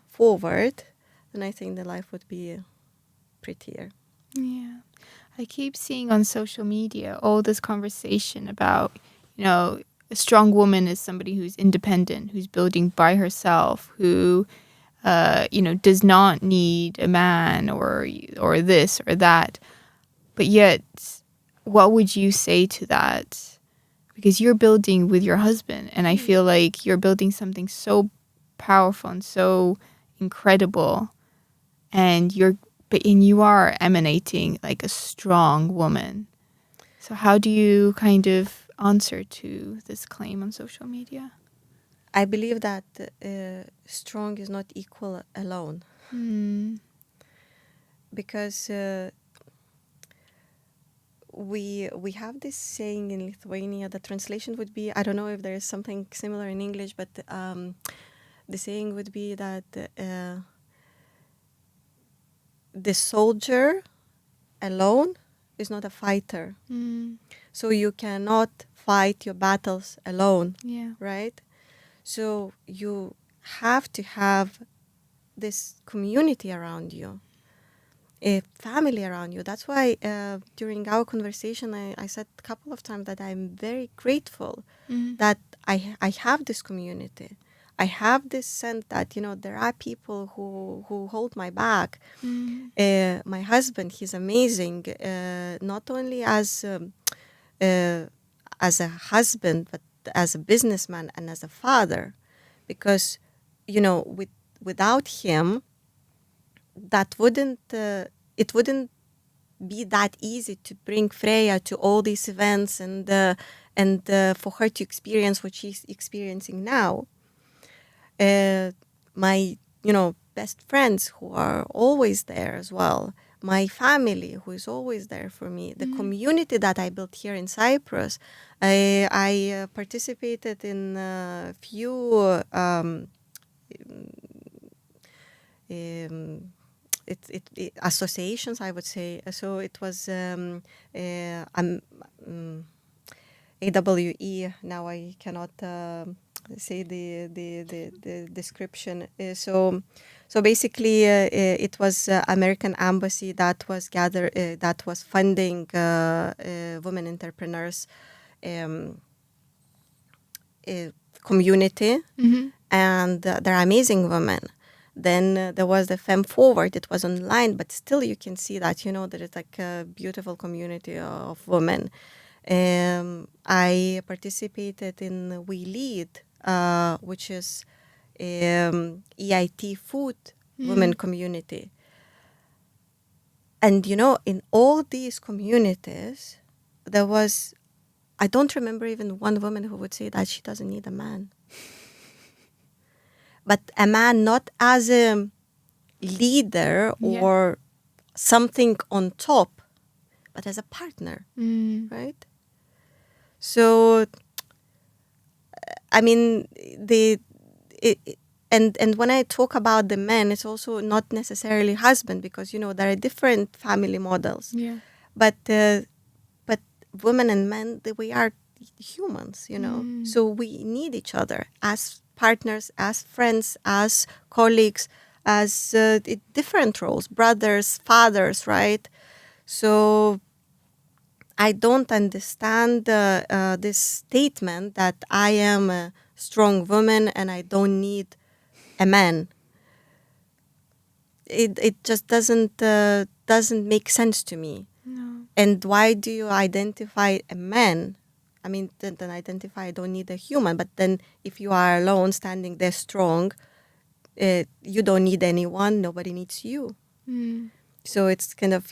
forward, then I think the life would be prettier. Yeah. I keep seeing on social media all this conversation about, a strong woman is somebody who's independent, who's building by herself, who, does not need a man or this or that. But yet, what would you say to that? Because you're building with your husband, and I feel like you're building something so powerful and so incredible, and you are emanating like a strong woman. So how do you kind of answer to this claim on social media? I believe that strong is not equal alone. Because we have this saying in Lithuania. The translation would be, I don't know if there is something similar in English, but the saying would be that the soldier alone is not a fighter. So you cannot fight your battles alone, right? So you have to have this community around you, a family around you. That's why during our conversation, I said a couple of times that I'm very grateful that I have this community. I have this sense that, there are people who hold my back. My husband, he's amazing, not only as a husband, but as a businessman and as a father, because, without him, that wouldn't it wouldn't be that easy to bring Freya to all these events and for her to experience what she's experiencing now. My best friends who are always there as well, my family who is always there for me, the community that I built here in Cyprus. I participated in a few associations, I would say. So it was AWE. Now I cannot say the description. So basically, it was American Embassy that was funding women entrepreneurs community, and they're amazing women. Then there was the Femme Forward. It was online, but still you can see that, there is like a beautiful community of women. I participated in We Lead, which is EIT food women community. And, in all these communities, I don't remember even one woman who would say that she doesn't need a man. But a man not as a leader or something on top, but as a partner, right? So, I mean, and when I talk about the men, it's also not necessarily husband, because there are different family models. But women and men, we are humans, so we need each other as partners, as friends, as colleagues, as different roles, brothers, fathers, right? So I don't understand this statement that I am a strong woman and I don't need a man. It just doesn't make sense to me. No. And why do you identify a man? I mean, then identify I don't need a human. But then if you are alone, standing there strong, you don't need anyone. Nobody needs you. So it's kind of,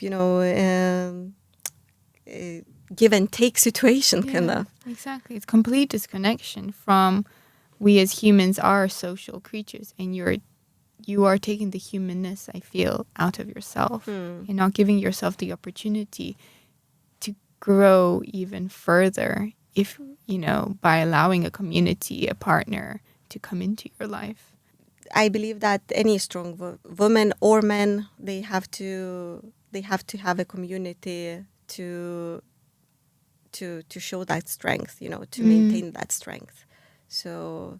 give and take situation, kind of. Exactly. It's complete disconnection from we as humans are social creatures, and you are taking the humanness, I feel, out of yourself and not giving yourself the opportunity to grow even further if, by allowing a community, a partner to come into your life. I believe that any strong woman or man, they have to have a community to show that strength, to maintain that strength. So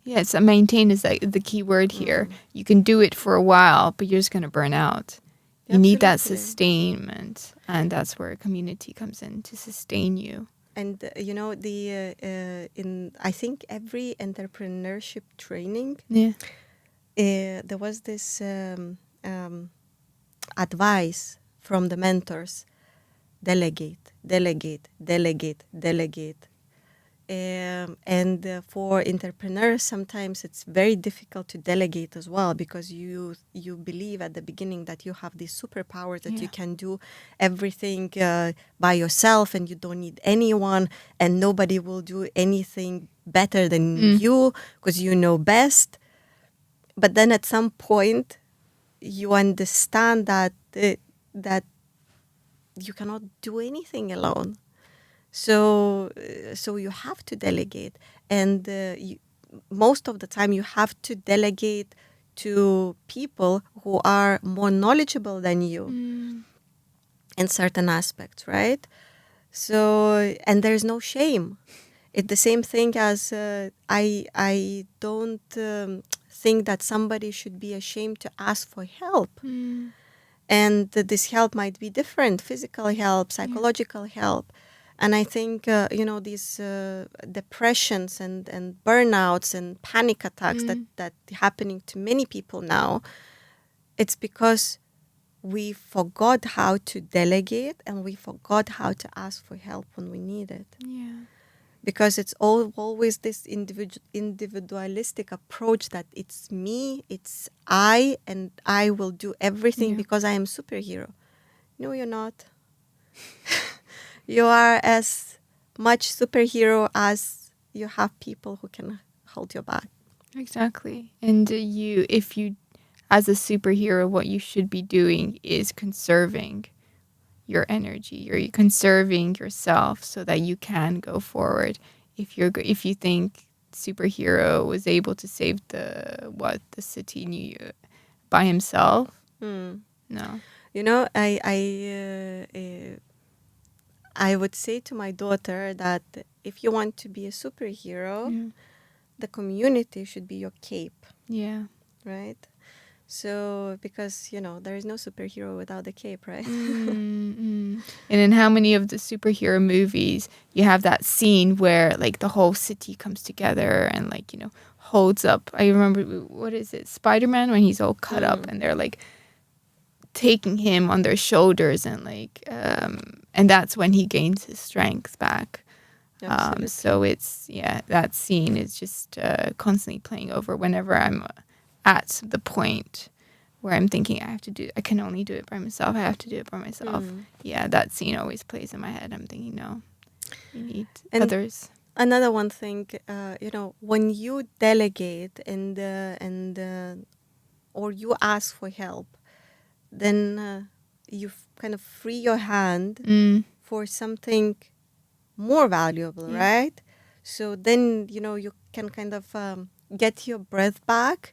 yes, maintain is the key word here. You can do it for a while, but you're just going to burn out. You need that sustainment, and that's where a community comes in to sustain you. And I think every entrepreneurship training, there was this advice from the mentors: delegate, delegate, delegate, delegate. And for entrepreneurs, sometimes it's very difficult to delegate as well, because you believe at the beginning that you have these superpowers, that you can do everything by yourself and you don't need anyone, and nobody will do anything better than you because you know best. But then at some point, you understand that that you cannot do anything alone. So you have to delegate, and most of the time you have to delegate to people who are more knowledgeable than you in certain aspects, right? So, and there's no shame. It's the same thing as I don't think that somebody should be ashamed to ask for help. And this help might be different: physical help, psychological help. And I think, these depressions and burnouts and panic attacks that happening to many people now, it's because we forgot how to delegate and we forgot how to ask for help when we need it. Yeah. Because it's always this individualistic approach that it's me, it's I, and I will do everything because I am superhero. No, you're not. You are as much superhero as you have people who can hold your back. Exactly. And if you, as a superhero, what you should be doing is conserving your energy. You're conserving yourself so that you can go forward. If you think superhero was able to save the city by himself, no. I would say to my daughter that if you want to be a superhero, the community should be your cape. Yeah. Right? So, because, there is no superhero without the cape, right? And in how many of the superhero movies you have that scene where like the whole city comes together and holds up. I remember, what is it, Spider-Man, when he's all cut up and they're like taking him on their shoulders and and that's when he gains his strength back. So it's, that scene is just constantly playing over whenever I'm at the point where I'm thinking I can only do it by myself. I have to do it by myself. Yeah, that scene always plays in my head. I'm thinking, no, you need others. Another one thing, when you delegate or you ask for help, then you kind of free your hand for something more valuable, right? So then, you can kind of get your breath back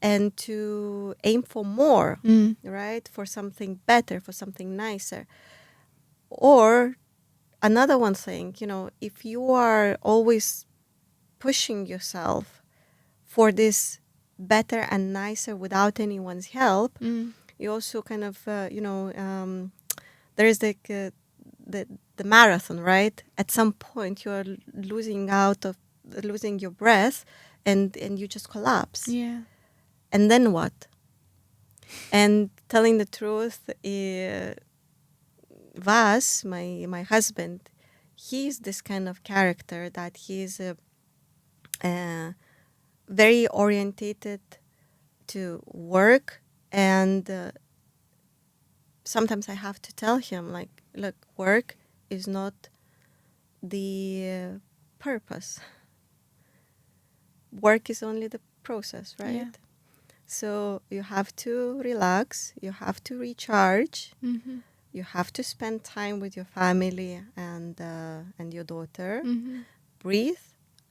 and to aim for more, right? For something better, for something nicer. Or another one thing, if you are always pushing yourself for this better and nicer without anyone's help, you also kind of, there is the marathon, right? At some point, you're losing your breath, and you just collapse. Yeah. And then what? And telling the truth, Vas, my husband, he's this kind of character that he's very orientated to work, and sometimes I have to tell him, like, look, work is not the purpose. Work is only the process, right? Yeah. So you have to relax, you have to recharge, you have to spend time with your family and your daughter, breathe,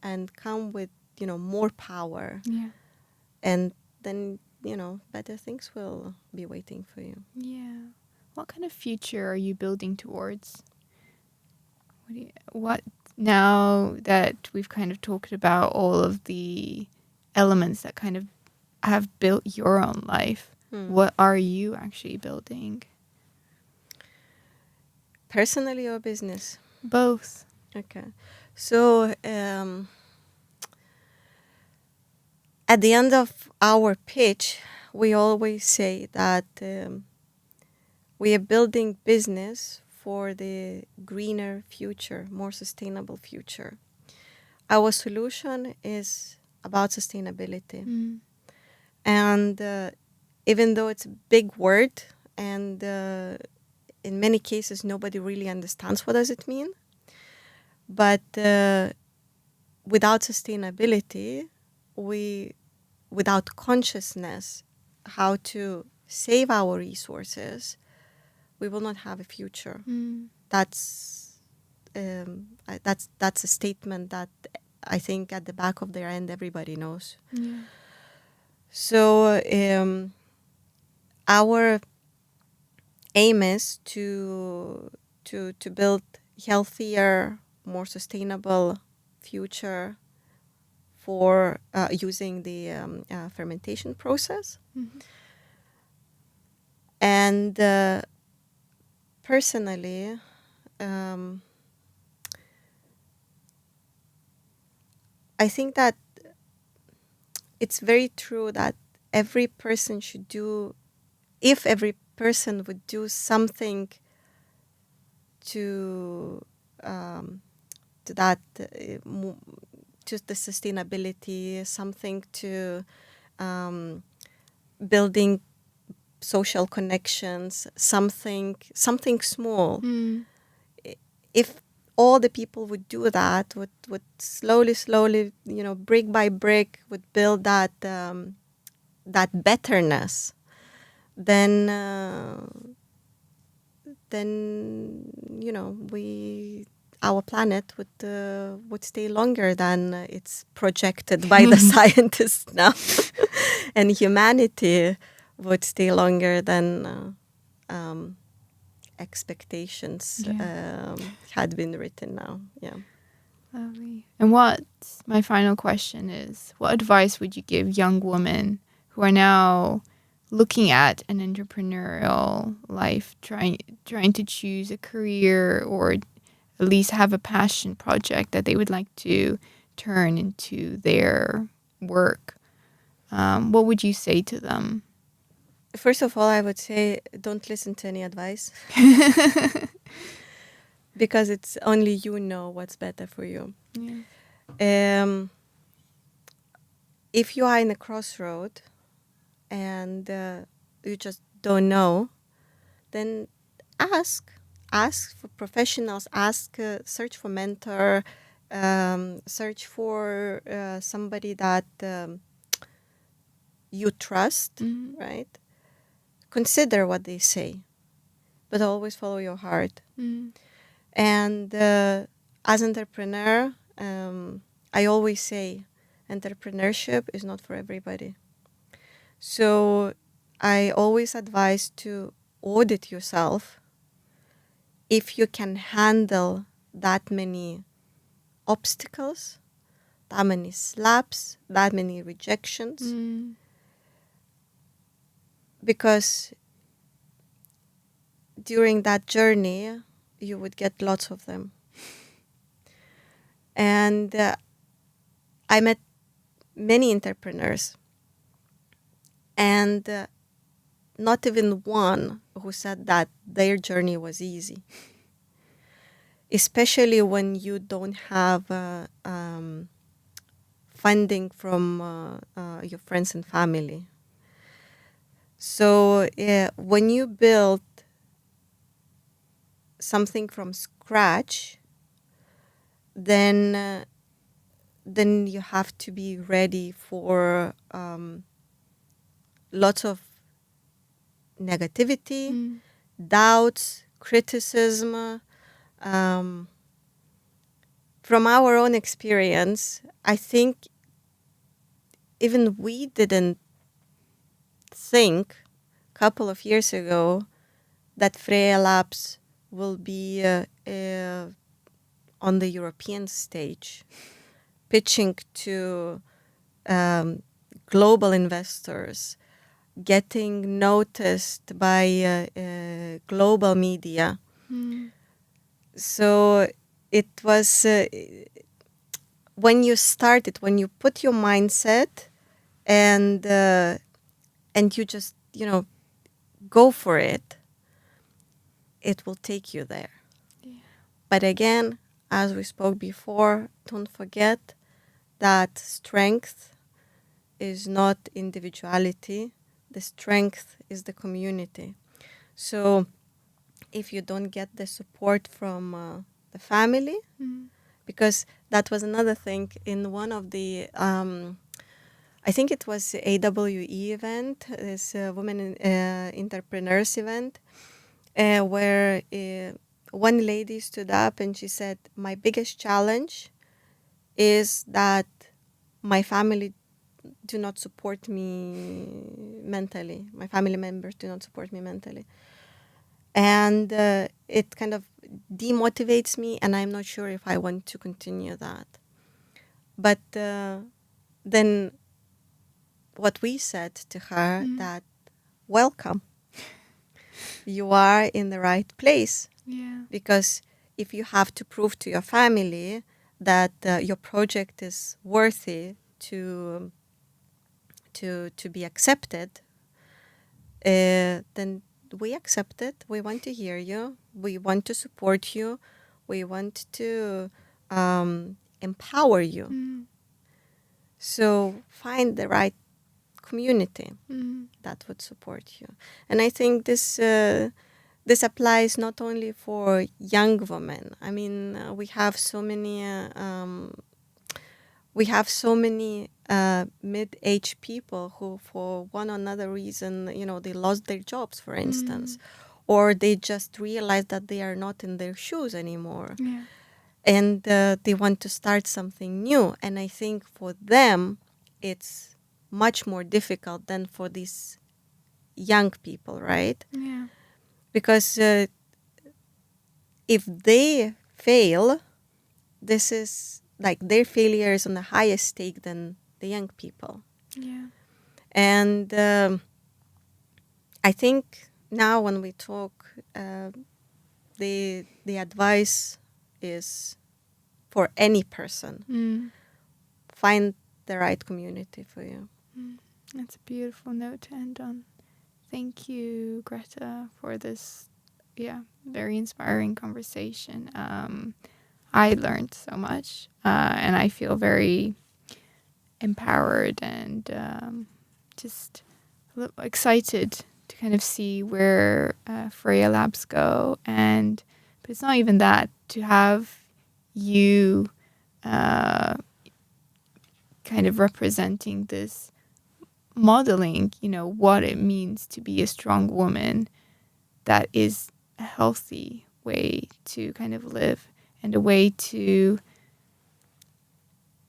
and come with more power. Yeah. And then better things will be waiting for you. Yeah. What kind of future are you building towards? What now that we've kind of talked about all of the elements that kind of have built your own life, what are you actually building? Personally or business? Both. Okay. So at the end of our pitch, we always say that we are building business for the greener future, more sustainable future. Our solution is about sustainability. And even though it's a big word, and in many cases nobody really understands what does it mean, but without sustainability, without consciousness how to save our resources, we will not have a future. That's a statement that I think at the back of their end everybody knows. So our aim is to build healthier, more sustainable future for using the fermentation process. Mm-hmm. And personally, I think that it's very true that every person should do, if every person would do something to that, to the sustainability, something to building social connections, something small. Mm. If all the people would do that, would slowly, brick by brick, would build that that betterness, then we, our planet would stay longer than it's projected by the scientists now, and humanity would stay longer than expectations had been written now. Yeah. Lovely. And my final question is, what advice would you give young women who are now looking at an entrepreneurial life, trying to choose a career or at least have a passion project that they would like to turn into their work? What would you say to them? First of all, I would say don't listen to any advice because it's only you know what's better for you. Yeah. If you are in a crossroad and you just don't know, then ask for professionals, search for mentor, search for somebody that you trust, Mm-hmm. right? Consider what they say, but always follow your heart. Mm-hmm. And as entrepreneur, I always say entrepreneurship is not for everybody. So I always advise to audit yourself if you can handle that many obstacles, that many slaps, that many rejections, Mm-hmm. because during that journey, you would get lots of them. And I met many entrepreneurs, and not even one who said that their journey was easy, especially when you don't have funding from your friends and family. So when you build something from scratch, then you have to be ready for lots of negativity, Mm-hmm. doubts, criticism. Um, from our own experience, I think even we didn't think a couple of years ago that Freya Labs will be on the European stage, pitching to global investors, getting noticed by global media. Mm-hmm. So it was when you started, when you put your mindset and you just go for it, it will take you there. Yeah. But again, as we spoke before, don't forget that strength is not individuality. The strength is the community. So if you don't get the support from the family, Mm-hmm. because that was another thing in one of the, I think it was AWE event, this Women Entrepreneurs event, where one lady stood up and she said, my biggest challenge is that my family do not support me mentally. My family members do not support me mentally. And it kind of demotivates me, and I'm not sure if I want to continue that. But then what we said to her that, welcome, you are in the right place. Yeah. Because if you have to prove to your family that your project is worthy to be accepted, then we accept it. We want to hear you. We want to support you. We want to empower you. So find the right community that would support you. And I think this applies not only for young women. I mean, we have so many mid-aged people who, for one or another reason, they lost their jobs, for instance, or they just realize that they are not in their shoes anymore. Yeah. And they want to start something new. And I think for them, it's much more difficult than for these young people, right? Yeah. Because if they fail, this is like their failure is on a higher stake than the young people. Yeah. And I think now when we talk, the advice is for any person, find the right community for you. That's a beautiful note to end on. Thank you, Greta, for this, very inspiring conversation. I learned so much, and I feel very empowered and just a little excited to kind of see where Freya Labs go. But it's not even that, to have you kind of representing this, modeling, what it means to be a strong woman, that is a healthy way to kind of live, and a way to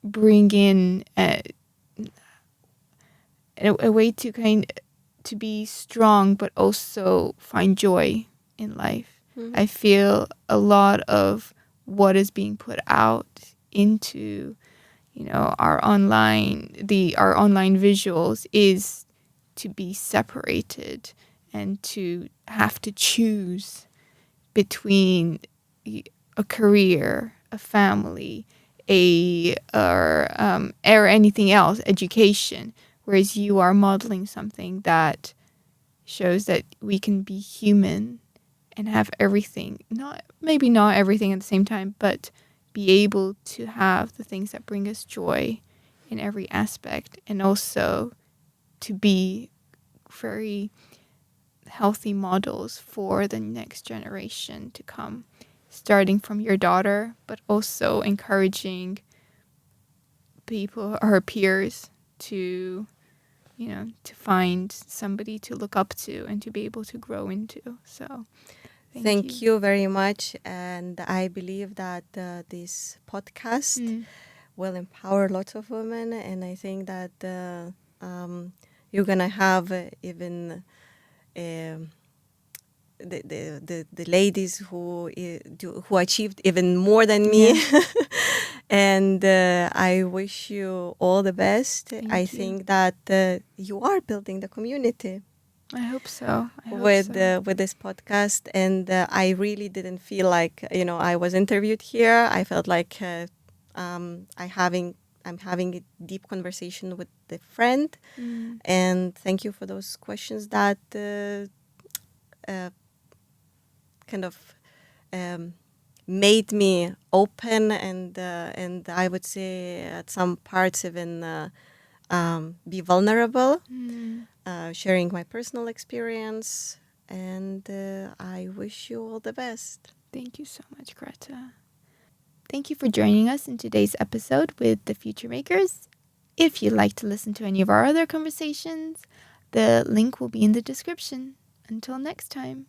bring in a way to be strong, but also find joy in life. I feel a lot of what is being put out into our online visuals is to be separated and to have to choose between a career, a family, or anything else, education, whereas you are modeling something that shows that we can be human and have everything, maybe not everything at the same time, but be able to have the things that bring us joy in every aspect, and also to be very healthy models for the next generation to come, starting from your daughter, but also encouraging people, her peers, to to find somebody to look up to and to be able to grow into. So thank you very much. And I believe that this podcast will empower lots of women. And I think that you're going to have even the ladies who achieved even more than me. And I wish you all the best. I think that you are building the community. I hope so. With this podcast, and I really didn't feel like I was interviewed here. I felt like I'm having a deep conversation with the friend, and thank you for those questions that kind of made me open, and I would say at some parts even be vulnerable. Sharing my personal experience, and I wish you all the best. Thank you so much, Greta. Thank you for joining us in today's episode with the Future Makers. If you'd like to listen to any of our other conversations, the link will be in the description. Until next time.